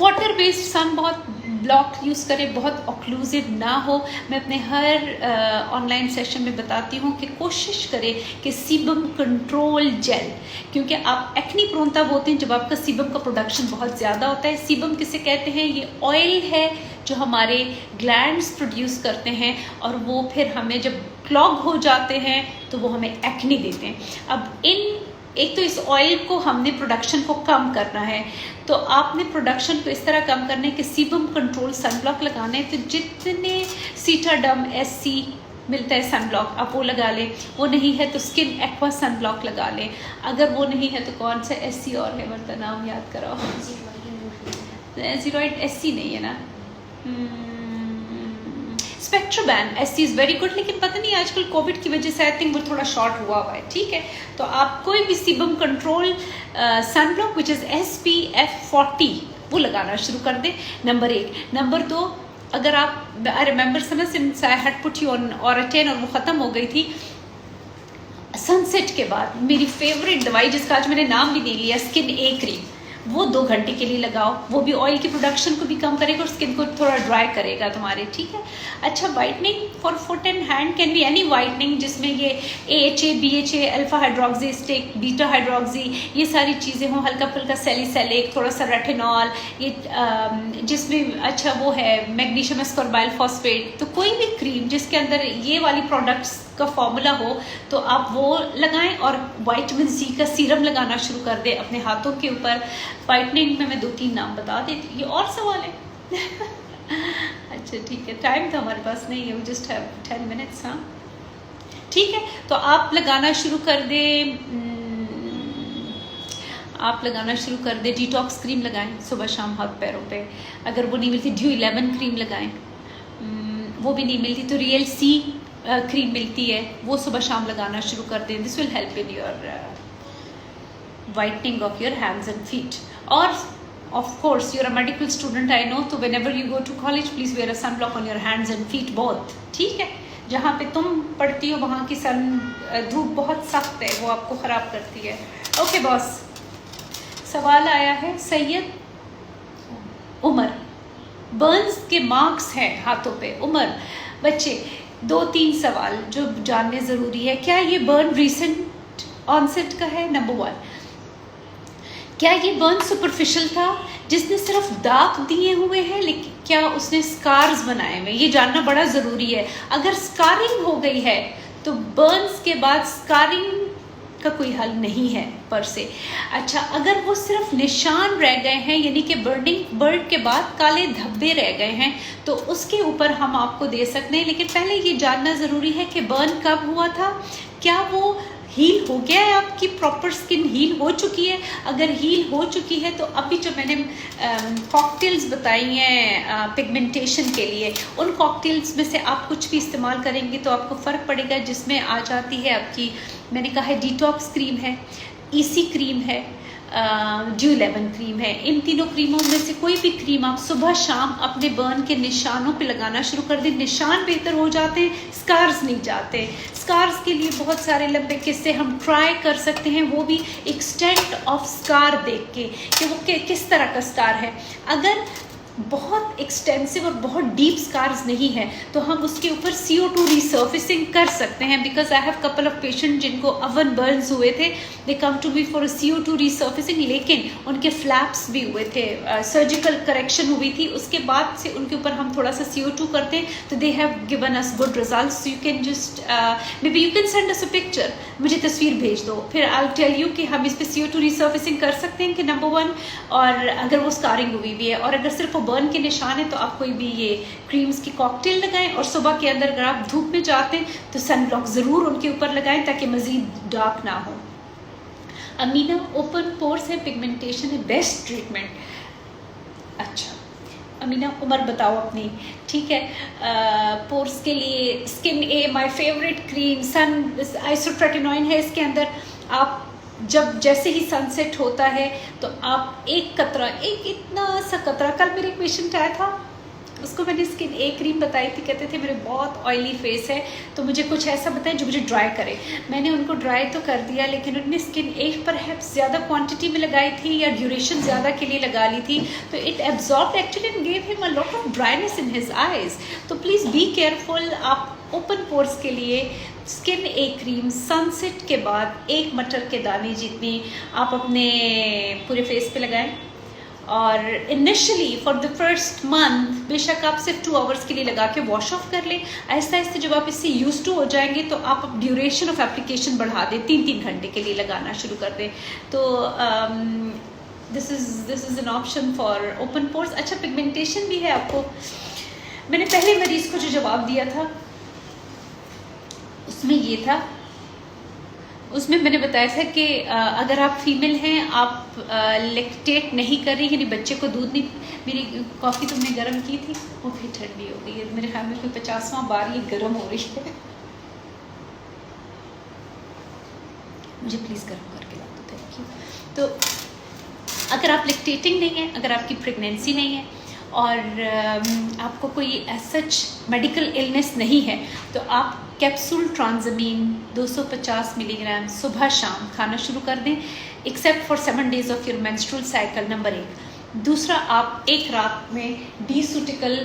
water based sun बहुत ब्लॉक यूज़ करें, बहुत ऑक्लूसिव ना हो। मैं अपने हर ऑनलाइन सेशन में बताती हूँ कि कोशिश करें कि सीबम कंट्रोल जेल, क्योंकि आप एक्नी प्रोन तब होते हैं जब आपका सीबम का प्रोडक्शन बहुत ज़्यादा होता है। सीबम किसे कहते हैं? ये ऑयल है जो हमारे ग्लैंड्स प्रोड्यूस करते हैं, और वो फिर हमें जब क्लॉग हो जाते हैं तो वो हमें एक्नी देते हैं। अब एक तो इस ऑयल को हमने प्रोडक्शन को कम करना है, तो आपने प्रोडक्शन को इस तरह कम करना है कि सीबम कंट्रोल सनब्लॉक लगाना है। तो जितने सीटाडम SC मिलता है सन ब्लॉक, आप वो लगा लें। वो नहीं है तो स्किन एक्वा सन ब्लॉक लगा लें। अगर वो नहीं है तो कौन सा SC और है, वर्ता नाम याद कराओ। एजीरॉइड SC नहीं है ना, स्पेक्ट्रोबैन SC इज़ वेरी गुड, लेकिन पता नहीं आजकल कोविड की वजह से आई थिंक वो थोड़ा शॉर्ट हुआ है। ठीक है, तो आप कोई भी sebum control sun block which is SPF 40 वो लगाना शुरू कर दें, नंबर 1। नंबर 2, अगर आप, I remember since I had put you on ऑरेटेन और वो ख़त्म हो गई थी, सनसेट के बाद मेरी फेवरेट दवाई जिसका आज मैंने नाम भी नहीं लिया, स्किन A क्रीम, वो 2 घंटे के लिए लगाओ। वो भी ऑयल की प्रोडक्शन को भी कम करेगा और स्किन को थोड़ा ड्राई करेगा तुम्हारे। ठीक है, अच्छा whitening for foot and hand can be any whitening जिसमें ये AHA BHA alpha hydroxy stick beta hydroxy ये सारी चीज़ें हों, हल्का फुल्का सैलिसिलिक, थोड़ा सा रेटिनॉल, ये जिसमें अच्छा वो है मैग्नीशियम एस्कॉर्बाइल फॉस्फेट। तो कोई भी क्रीम जिसके अंदर ये वाली प्रोडक्ट्स का फॉर्मूला हो तो आप वो लगाएं, और विटामिन C का सीरम लगाना शुरू कर दें अपने हाथों के ऊपर। वाइटनिंग में मैं 2-3 नाम बता देती, ये और सवाल है। अच्छा ठीक है, टाइम तो हमारे पास नहीं है, वी जस्ट हैव 10 मिनट्स। हाँ ठीक है, तो आप लगाना शुरू कर दें, आप लगाना शुरू कर दें। डिटॉक्स क्रीम लगाएं सुबह शाम हाथ पैरों पे। अगर वो नहीं मिलती ड्यू 11 क्रीम लगाएं, वो भी नहीं मिलती तो रियल C क्रीम मिलती है, वो सुबह शाम लगाना शुरू कर दें। This will help in your whitening of your hands and feet. और of course you're a medical student I know, तो whenever you go to college please wear a sun block on your hands and feet both. ठीक है, जहाँ पे तुम पढ़ती हो वहाँ की धूप बहुत सख्त है, वो आपको ख़राब करती है। ओके बॉस, सवाल आया है सैयद उमर, बर्न्स के मार्क्स हैं हाथों पे। उमर बच्चे 2-3 सवाल जो जानने ज़रूरी है। क्या ये बर्न रिसेंट ऑनसेट का है? नंबर 1, क्या ये बर्न सुपरफिशियल था जिसने सिर्फ दाग दिए हुए हैं, लेकिन क्या उसने स्कार्स बनाए हुए? ये जानना बड़ा ज़रूरी है। अगर स्कारिंग हो गई है तो बर्न्स के बाद स्कारिंग का कोई हल नहीं है पर से। अच्छा, अगर वो सिर्फ निशान रह गए हैं, यानी कि बर्न के बाद काले धब्बे रह गए हैं, तो उसके ऊपर हम आपको दे सकते हैं। लेकिन पहले ये जानना ज़रूरी है कि बर्न कब हुआ था, क्या वो हील हो गया है, आपकी प्रॉपर स्किन हील हो चुकी है। अगर हील हो चुकी है तो अभी जो मैंने कॉकटेल्स बताई हैं पिगमेंटेशन के लिए, उन कॉकटेल्स में से आप कुछ भी इस्तेमाल करेंगे तो आपको फ़र्क पड़ेगा, जिसमें आ जाती है आपकी, मैंने कहा है डिटॉक्स क्रीम है, EC क्रीम है, ड्यू 11 क्रीम है। इन तीनों क्रीमों में से कोई भी क्रीम आप सुबह शाम अपने बर्न के निशानों पे लगाना शुरू कर दें। निशान बेहतर हो जाते हैं, स्कार्स नहीं जाते। स्कार्स के लिए बहुत सारे लंबे किस्से हम ट्राई कर सकते हैं, वो भी एक्सटेंट ऑफ स्कार देख के कि वो किस तरह का स्कार है। अगर बहुत एक्सटेंसिव और बहुत डीप स्कार्स नहीं है तो हम उसके ऊपर CO2 रिसर्फिसिंग कर सकते हैं। Because I have couple of patient जिनको ओवन बर्न्स हुए थे, दे come to me for CO2 रिसर्फिसिंग, लेकिन उनके फ्लैप्स भी हुए थे, सर्जिकल करेक्शन हुई थी, उसके बाद से उनके ऊपर हम थोड़ा सा CO2 करते हैं तो they have given us good results. You can just may be you can send us a picture, मुझे तस्वीर भेज दो, फिर आई विल टेल यू कि हम इस पर CO2 रिसर्फिसिंग कर सकते हैं कि नंबर 1, और अगर वो स्कारिंग हुई भी है। और अगर सिर्फ बर्न के निशान है तो आप कोई भी ये क्रीम्स की कॉकटेल लगाएं, और सुबह के अंदर अगर आप धूप में जाते हैं तो सन ब्लॉक ज़रूर उनके ऊपर लगाएं ताकि मज़ीद डार्क ना हो। अमीना, ओपन पोर्स है, पिगमेंटेशन है, बेस्ट ट्रीटमेंट। अच्छा अमीना, उमर बताओ अपनी। ठीक है, पोर्स के लिए skin a my favourite cream sun isotretinoin है इसके अंदर। आप जब जैसे ही सनसेट होता है तो आप एक कतरा, एक इतना सा कतरा, कल मेरे एक पेशेंट आया था, उसको मैंने स्किन ए क्रीम बताई थी, कहते थे मेरे बहुत ऑयली फेस है तो मुझे कुछ ऐसा बताएं जो मुझे ड्राई करे। मैंने उनको ड्राई तो कर दिया, लेकिन उन्होंने स्किन ए पर ज़्यादा क्वांटिटी में लगाई थी या ड्यूरेशन ज़्यादा के लिए लगा ली थी, तो it absorb actually and gave him a lot of dryness in his eyes. तो प्लीज़ बी केयरफुल। आप ओपन पोर्स के लिए स्किन ए क्रीम सनसेट के बाद 1 मटर के दाने जितनी आप अपने पूरे फेस पे लगाएं, और initially for the first month बेशक आप सिर्फ 2 आवर्स के लिए लगा के वॉश ऑफ कर लें। आहिस्ता आहिस्ता जब आप इससे यूज टू हो जाएंगे तो आप ड्यूरेशन ऑफ एप्लीकेशन बढ़ा दें, 3-3 घंटे के लिए लगाना शुरू कर दें। तो this is an option for open pores. अच्छा, पिगमेंटेशन भी है आपको। मैंने पहले मरीज़ को जो जवाब दिया था उसमें ये था, उसमें मैंने बताया था कि अगर आप फीमेल हैं, आप लेक्टेट नहीं कर रही, यानी बच्चे को दूध नहीं, मेरी कॉफ़ी तुमने गर्म की थी, वो फिर ठंडी हो गई है, मेरे ख्याल में कोई 50वां बार ये गर्म हो रही है। मुझे प्लीज़ गर्म करके ला दो, थैंक यू। तो अगर आप लेक्टेटिंग नहीं है, अगर आपकी प्रेगनेंसी नहीं है और आपको कोई सच मेडिकल इलनेस नहीं है, तो आप कैप्सूल ट्रांजमीन 250 मिलीग्राम सुबह शाम खाना शुरू कर दें, except for 7 days of your menstrual cycle, number 1। दूसरा, आप एक रात में डी-सूटिकल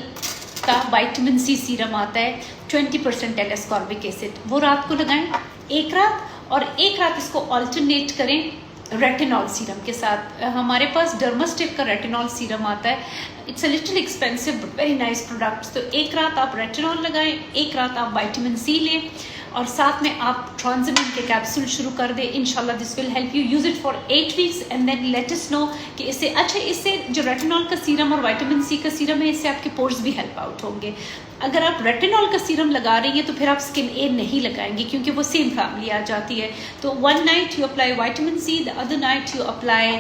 का विटामिन सी सीरम आता है 20% एल-एस्कॉर्बिक एसिड, वो रात को लगाएं एक रात, और एक रात इसको ऑल्टरनेट करें रेटिनॉल सीरम के साथ। हमारे पास डर्मास्टिक का रेटिनॉल सीरम आता है, it's a little expensive but very nice products. तो एक रात आप रेटिनॉल लगाएं, एक रात आप विटामिन सी लें, और साथ में आप ट्रांजमीन के कैप्सूल शुरू कर दें। इंशाल्लाह this will help you, use it for 8 weeks and then let us know कि इससे अच्छा, इससे जो रेटिनॉल का सीरम और विटामिन सी का सीरम है, इससे आपके पोर्स भी हेल्प आउट होंगे। अगर आप रेटिनॉल का सीरम लगा रही हैं तो फिर आप स्किन ए नहीं लगाएंगे, क्योंकि वो सेम फैमिली आ जाती है। तो 1 night you apply vitamin C, the other night you apply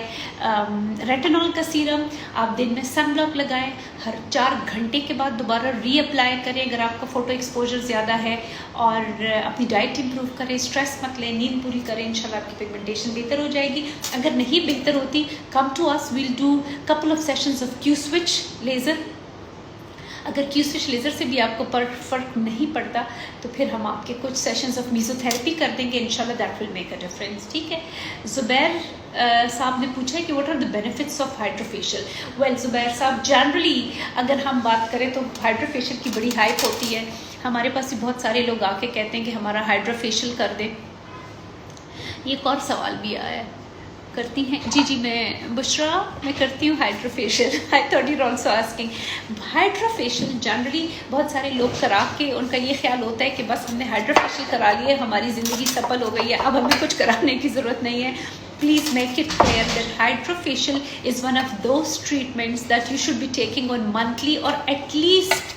retinol का सीरम। आप दिन में सन ब्लॉक लगाएं, हर 4 घंटे के बाद दोबारा रीअप्लाई करें अगर आपका फोटो एक्सपोजर ज़्यादा है, और अपनी डाइट इंप्रूव करें, स्ट्रेस मत लें, नींद पूरी करें, इंशाल्लाह आपकी पिगमेंटेशन बेहतर हो जाएगी। अगर नहीं बेहतर होती, come to us, we'll do couple of sessions of Q switch laser. अगर क्यू स्विच लेज़र से भी आपको फ़र्क नहीं पड़ता, तो फिर हम आपके कुछ सेशंस ऑफ मीज़ोथेरेपी कर देंगे, इंशाल्लाह that will make a difference. ठीक है। ज़ुबैर साहब ने पूछा है कि what are the benefits of hydrofacial. Well Zubair साहब, जनरली अगर हम बात करें तो हाइड्रोफेशियल की बड़ी हाइप होती है। हमारे पास भी बहुत सारे लोग आके कहते हैं कि हमारा हाइड्रोफेशियल कर दें। ये एक और सवाल भी आया है, करती हैं? जी, मैं बुशरा, मैं करती हूँ hydrofacial. I thought you also asking. Hydrofacial generally बहुत सारे लोग करा के उनका ये ख्याल होता है कि बस हमने हाइड्रोफेशियल करा लिया, हमारी ज़िंदगी सफल हो गई है, अब हमें कुछ कराने की ज़रूरत नहीं है। Please make it clear that hydrofacial is one of those treatments that you should be taking on monthly or at least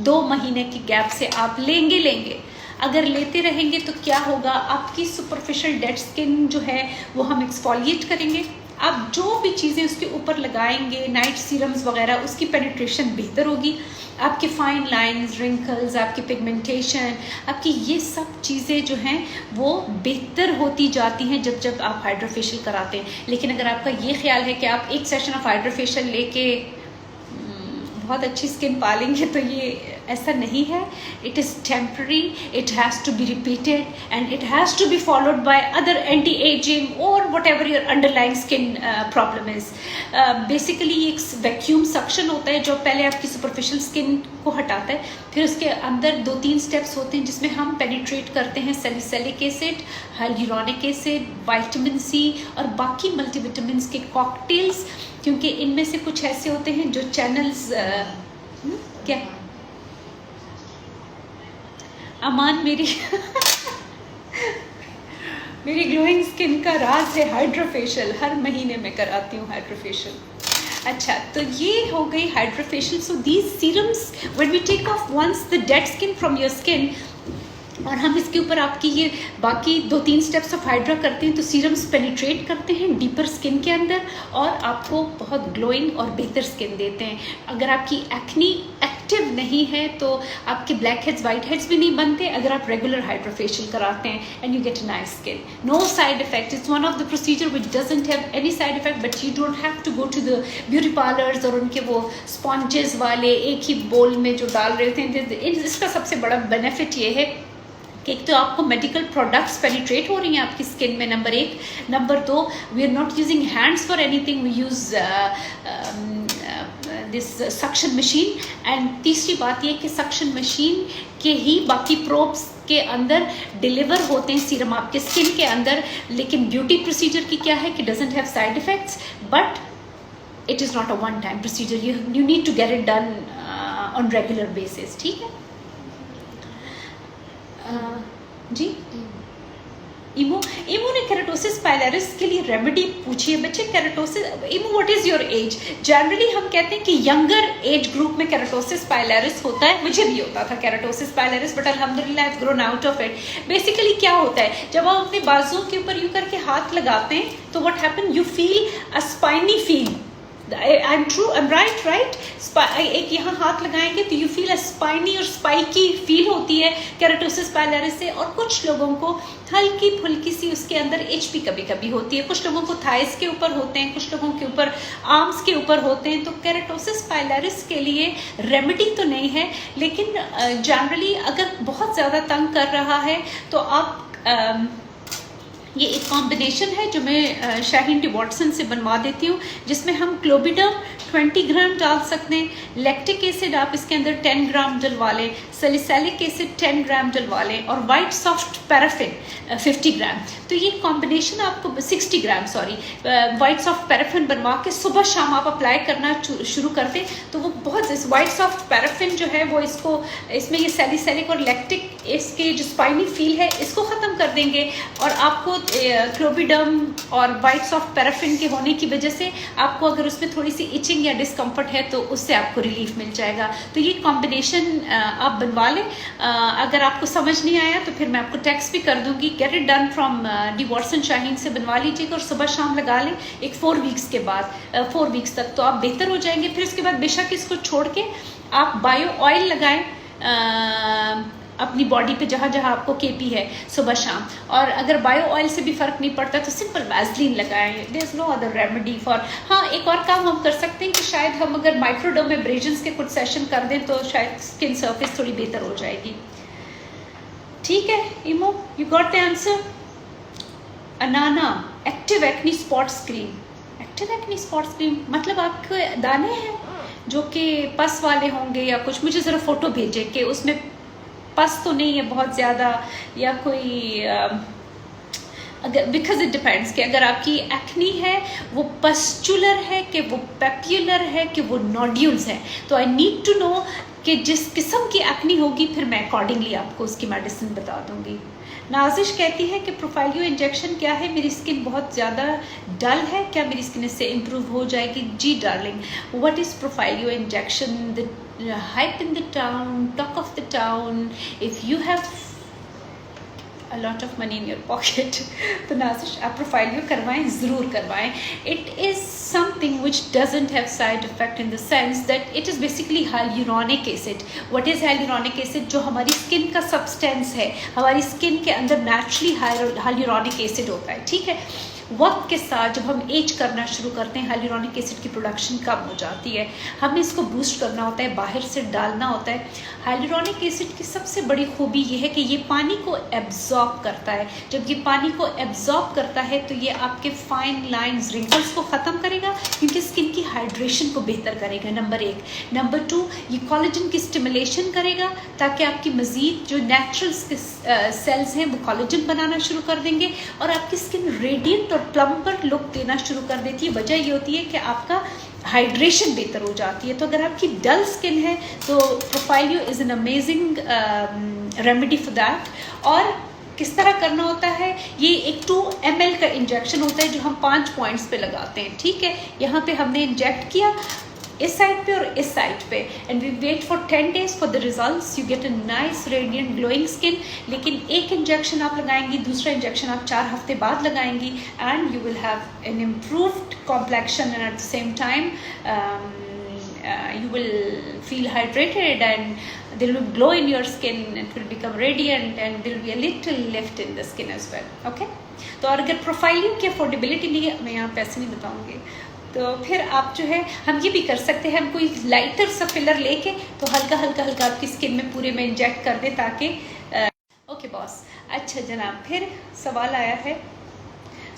2 महीने की गैप से आप लेंगे। अगर लेते रहेंगे तो क्या होगा, आपकी सुपरफिशियल डेड स्किन जो है वो हम एक्सफोलिएट करेंगे। आप जो भी चीज़ें उसके ऊपर लगाएंगे, नाइट सीरम्स वगैरह, उसकी पेनिट्रेशन बेहतर होगी। आपके फाइन लाइंस, रिंकल्स, आपकी पिगमेंटेशन, आपकी ये सब चीज़ें जो हैं वो बेहतर होती जाती हैं जब आप हाइड्रोफेशियल कराते हैं। लेकिन अगर आपका ये ख्याल है कि आप एक सेशन ऑफ हाइड्रोफेशियल लेके बहुत अच्छी स्किन पालेंगे, तो ये ऐसा नहीं है। It is temporary, it has to be repeated and it has to be followed by other anti aging or whatever your underlying skin problem is. Basically एक वैक्यूम सक्शन होता है जो पहले आपकी सुपरफिशियल स्किन को हटाता है, फिर उसके अंदर 2-3 स्टेप्स होते हैं जिसमें हम पेनिट्रेट करते हैं salicylic acid, hyaluronic acid, vitamin C और बाकी मल्टीविटामिन्स के कॉकटेल्स, क्योंकि इनमें से कुछ ऐसे होते हैं जो चैनल्स क्या अमान मेरी मेरी ग्लोइंग स्किन का राज है हाइड्रोफेशियल, हर महीने में कराती हूँ हाइड्रोफेशियल। अच्छा, तो ये हो गई hydrofacial. So these serums when we take off once the dead skin from your skin, और हम इसके ऊपर आपकी ये बाकी 2-3 स्टेप्स ऑफ हाइड्रा करते हैं, तो सीरम्स पेनिट्रेट करते हैं डीपर स्किन के अंदर और आपको बहुत ग्लोइंग और बेहतर स्किन देते हैं। अगर आपकी एक्नी एक्टिव नहीं है तो आपके ब्लैक हेड्स, वाइट हेड्स भी नहीं बनते अगर आप रेगुलर हाइड्रोफेशियल कराते हैं, and you get a nice skin, no side effect. It's one of the procedure which doesn't have any side effect, but you don't have to go to the beauty parlours और उनके वो sponges वाले एक ही बोल में जो डाल रहे थे। इसका सबसे बड़ा बेनिफिट ये है कि एक तो आपको मेडिकल प्रोडक्ट्स पेनिट्रेट हो रही हैं आपकी स्किन में, number 1। Number 2, we are not using hands for anything, we use this suction machine. And तीसरी बात ये कि सक्शन मशीन के ही बाकी प्रोब्स के अंदर डिलीवर होते हैं सीरम आपके स्किन के अंदर। लेकिन ब्यूटी प्रोसीजर की क्या है कि doesn't have side effects, but it is not a one time procedure, you need to get it done on regular basis. ठीक है जी, इमो इमो ने केराटोसिस पाइलरिस के लिए रेमेडी पूछी है। बच्चे केराटोसिस, इमो what is your age? Generally हम कहते हैं कि यंगर एज ग्रुप में केराटोसिस पाइलरिस होता है। मुझे भी होता था केराटोसिस पाइलरिस, बट अल्हम्दुलिल्लाह I have grown out of it. Basically क्या होता है, जब आप अपने बाजुओं के ऊपर यूं करके हाथ लगाते हैं तो what happen, you feel a spiny feel. I'm true, I'm right, right? एक यहाँ हाथ लगाएंगे तो यू फील अ स्पाइनी और स्पाइकी फील होती है केराटोसिस पाइलरिस से। और कुछ लोगों को हल्की फुल्की सी उसके अंदर एचपी कभी कभी होती है। कुछ लोगों को थाइस के ऊपर होते हैं, कुछ लोगों के ऊपर आर्म्स के ऊपर होते हैं। तो केराटोसिस पाइलरिस के लिए रेमेडी तो नहीं है, लेकिन जनरली अगर बहुत ज़्यादा तंग कर रहा है तो आप ये एक कॉम्बिनेशन है जो मैं शाहीन डी वॉटसन से बनवा देती हूँ, जिसमें हम क्लोबिडम 20 ग्राम डाल सकते हैं, लैक्टिक एसिड आप इसके अंदर 10 ग्राम डलवा लें, सैलिसिलिक एसिड 10 ग्राम डलवा लें और वाइट सॉफ्ट पैराफिन 50 ग्राम। तो ये कॉम्बिनेशन आपको 60 ग्राम सॉरी वाइट सॉफ्ट पैराफिन बनवा के सुबह शाम आप अप्लाई करना शुरू कर दें तो वो बहुत वाइट सॉफ्ट पैराफिन जो है वो इसमें ये सैलिसिलिक और लैक्टिक इसके जो स्पाइनी फील है इसको ख़त्म कर देंगे। और आपको क्लोबिडम और वाइट सॉफ्ट पैराफिन के होने की वजह से आपको अगर उसमें थोड़ी सी इचिंग या डिस्कम्फर्ट है तो उससे आपको रिलीफ मिल जाएगा। तो ये कॉम्बिनेशन आप बनवा लें। अगर आपको समझ नहीं आया तो फिर मैं आपको टेक्स्ट भी कर दूंगी। Gate it done from D Watson Shaheen से बनवा लीजिएगा और सुबह शाम लगा लें एक 4 वीक्स के बाद 4 वीक्स तक तो आप बेहतर हो जाएंगे। फिर उसके बाद बेशक इसको छोड़ के आप बायो ऑयल लगाएं अपनी बॉडी पे जहाँ जहाँ आपको केपी है सुबह शाम। और अगर बायो ऑयल से भी फर्क नहीं पड़ता तो सिंपल वैसलीन लगाएं। There is no other remedy for. हाँ, एक और काम हम कर सकते हैं कि शायद हम अगर माइक्रोडर्मेब्रेशंस के कुछ सेशन कर दें तो शायद स्किन सरफेस थोड़ी बेहतर हो जाएगी। ठीक है इमो, यू गॉट द आंसर। अनाना active acne spots cream. Active acne spots cream मतलब आपके दाने हैं जो कि पस वाले होंगे या कुछ, मुझे ज़रा फोटो भेजें कि उसमें पस तो नहीं है बहुत ज़्यादा या कोई अगर, बिकॉज इट डिपेंड्स कि अगर आपकी एक्नी है वो पस्चुलर है कि वो पेप्युलर है कि वो नोड्यूल्स है। तो आई नीड टू नो कि जिस किस्म की एक्नी होगी फिर मैं अकॉर्डिंगली आपको उसकी मेडिसिन बता दूंगी। नाजिश कहती है कि प्रोफाइलियो इंजेक्शन क्या है, मेरी स्किन बहुत ज़्यादा डल है, क्या मेरी स्किन इससे इम्प्रूव हो जाएगी? जी darling, what is Profhilo injection? The hype in the town, talk of the town. If you have a lot of money in your pocket तो नाजिश आप प्रोफाइलियो करवाएं, ज़रूर करवाएं। It is something which doesn't have side effect in the sense that it is basically hyaluronic acid. What is hyaluronic acid? जो हमारी skin का substance है, हमारी स्किन के अंदर नेचुरली hyaluronic acid होता है। ठीक है, वक्त के साथ जब हम एज करना शुरू करते हैं हाइलुरोनिक एसिड की प्रोडक्शन कम हो जाती है, हमें इसको बूस्ट करना होता है, बाहर से डालना होता है। हाइलुरोनिक एसिड की सबसे बड़ी खूबी ये है कि ये पानी को एब्जॉर्ब करता है। जब ये पानी को एब्जॉर्ब करता है तो ये आपके फाइन लाइंस रिंकल्स को ख़त्म करेगा क्योंकि स्किन की हाइड्रेशन को बेहतर करेगा, नंबर 1। नंबर 2, ये कोलेजन की स्टिमुलेशन करेगा ताकि आपकी मज़ीद जो नेचुरल सेल्स हैं वो कोलेजन बनाना शुरू कर देंगे और आपकी स्किन रेडिएंट और प्लम्पर लुक देना शुरू कर देती है। वजह ये होती है कि आपका हाइड्रेशन बेहतर हो जाती है। तो अगर आपकी डल स्किन है तो Profhilo is an amazing remedy for that. और किस तरह करना होता है, ये एक 2 ml का इंजेक्शन होता है जो हम 5 पॉइंट्स पे लगाते हैं। ठीक है, यहाँ पे हमने इंजेक्ट किया इस साइड पे और इस साइड पे, and we wait for 10 days for the results. You get a nice radiant glowing skin. लेकिन एक इंजेक्शन आप लगाएंगी, दूसरा इंजेक्शन आप 4 हफ्ते बाद लगाएंगी and you will have an improved complexion and at the same time you will feel hydrated and there will be glow in your skin, it will become radiant and there will be a little lift in the skin as well. Okay, तो और अगर profiling की affordability नहीं है, मैं यहाँ पैसे नहीं बताऊंगी, तो फिर आप जो है हम ये भी कर सकते हैं, हम कोई लाइटर सा फिलर लेके तो हल्का हल्का हल्का आपकी स्किन में पूरे में इंजेक्ट कर दे ताकि ओके बॉस। अच्छा जनाब, फिर सवाल आया है,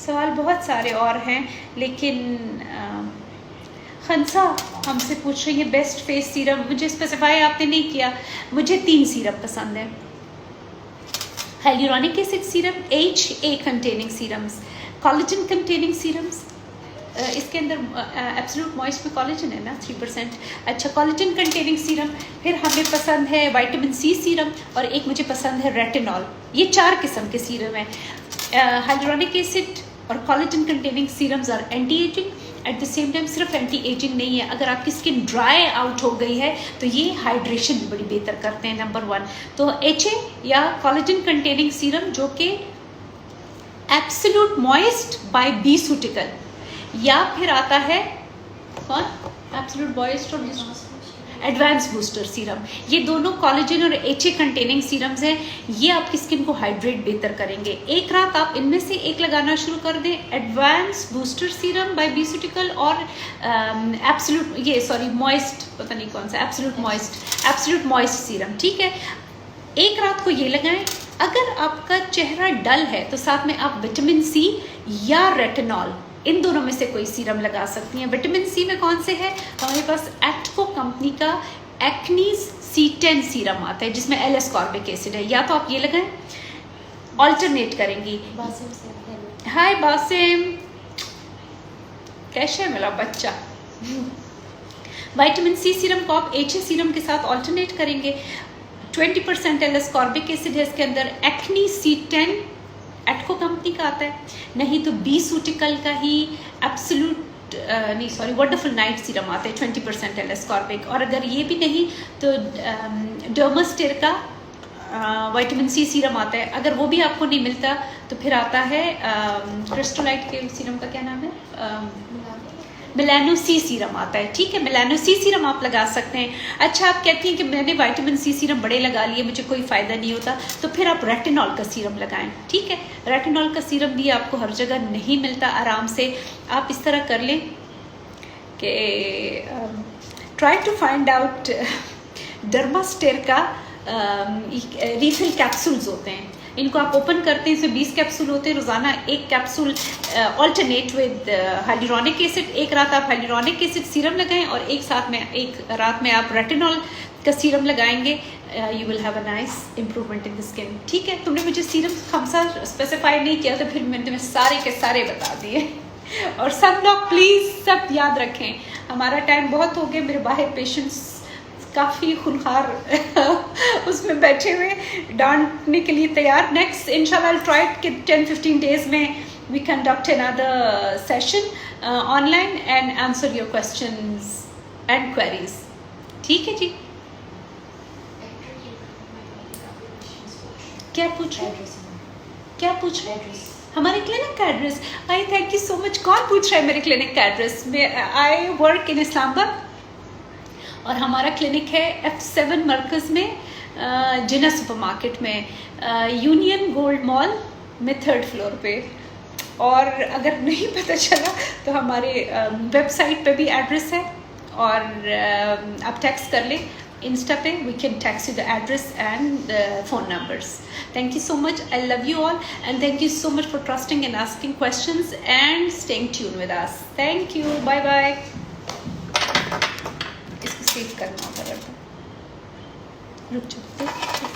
सवाल बहुत सारे और हैं लेकिन खंसा हमसे पूछ रही है बेस्ट फेस सीरम। मुझे स्पेसिफाई आपने नहीं किया, मुझे 3 सीरम पसंद है। Hyaluronic acid serum, HA containing serums, collagen containing serums, इसके अंदर एब्सोल्यूट मॉइस्ट में कोलेजन है ना 3%। अच्छा, कोलेजन कंटेनिंग सीरम। फिर हमें पसंद है विटामिन C सीरम और एक मुझे पसंद है रेटिनॉल। ये 4 किस्म के सीरम हैं। hyaluronic acid और collagen containing serums are anti-aging. Eight the same time सिर्फ एंटी एजिंग नहीं है, अगर आपकी स्किन ड्राई आउट हो गई है तो ये हाइड्रेशन भी बड़ी बेहतर करते हैं, नंबर 1। तो HA या कोलेजन कंटेनिंग सीरम जो कि एब्सोल्यूट मॉइस्ट बाय बीसूटिकल, या फिर आता है कौन एब्सोल्यूट मॉइस्ट और एडवांस बूस्टर सीरम, ये दोनों कोलेजन और HA कंटेनिंग सीरम्स हैं। ये आपकी स्किन को हाइड्रेट बेहतर करेंगे। एक रात आप इनमें से एक लगाना शुरू कर दें, एडवांस बूस्टर सीरम बाय बीसूटिकल और मॉइस्ट, पता नहीं कौन सा, एब्सोल्यूट मॉइस्ट सीरम, ठीक है। एक रात को ये लगाएं। अगर आपका चेहरा डल है तो साथ में आप विटामिन C या रेटिनॉल, इन दोनों में से कोई सीरम लगा सकती हैं। विटामिन C में कौन से है, हमारे पास एटको कंपनी का एक्नीज C10 सीरम आता है जिसमें L-ascorbic एसिड है, या तो आप ये लगाएं, ऑल्टरनेट करेंगी। हाय बासिम, कैसे है मेरा बच्चा? विटामिन C सीरम को आप HA सीरम के साथ ऑल्टरनेट करेंगे। 20% L-ascorbic एसिड है इसके अंदर। एक्नी C10 एटको कंपनी का आता है, नहीं तो बीसूटिकल का ही वंडरफुल नाइट सीरम आता है 20% L-ascorbic। और अगर ये भी नहीं तो डर्मास्टेर का विटामिन C सीरम आता है। अगर वो भी आपको नहीं मिलता तो फिर आता है क्रिस्टोलाइट के सीरम का क्या नाम है, मिलानो C सीरम आता है, ठीक है। मिलानो C सीरम आप लगा सकते हैं। अच्छा, आप कहती हैं कि मैंने विटामिन C सीरम बड़े लगा लिए, मुझे कोई फ़ायदा नहीं होता, तो फिर आप रेटिनॉल का सीरम लगाएं, ठीक है। रेटिनॉल का सीरम भी आपको हर जगह नहीं मिलता आराम से। आप इस तरह कर लें कि ट्राई टू फाइंड आउट डर्मास्टेर का रीफिल कैप्सूल्स होते हैं, इनको आप ओपन करते हैं, इसमें 20 कैप्सूल होते हैं। रोज़ाना एक capsule alternate with hyaluronic acid. एक रात आप हाइलुरोनिक एसिड सीरम लगाएं और एक रात में आप रेटिनॉल का सीरम लगाएंगे। You will have a nice improvement in the skin, ठीक है। तुमने मुझे सीरम खमसा स्पेसिफाई नहीं किया तो फिर मैंने तुम्हें सारे के सारे बता दिए। और सब लोग प्लीज़ सब याद रखें, हमारा टाइम बहुत हो गया, मेरे बाहर पेशेंट्स काफ़ी खुनखार उसमें बैठे हुए डांटने के लिए तैयार। नेक्स्ट इंशाल्लाह I'll try कि 10-15 days में we conduct another session online and answer your questions and queries, ठीक है जी। क्या पूछ रहे हैं? हमारे क्लिनिक का address, I thank you so much. कौन पूछ रहा है मेरे क्लिनिक का address? I work in Islamabad और हमारा क्लिनिक है F7 मरकज़ में, जिना सुपरमार्केट में, यूनियन गोल्ड मॉल में 3rd फ्लोर पे। और अगर नहीं पता चला तो हमारे वेबसाइट पे भी एड्रेस है, और आप टेक्स्ट कर लें इंस्टा पे, we can text you the address and phone numbers. Thank you so much, I love you all and thank you so much for trusting and asking questions and staying tune with us. Thank you, bye bye. इसको save करना होगा, रुक जाओ।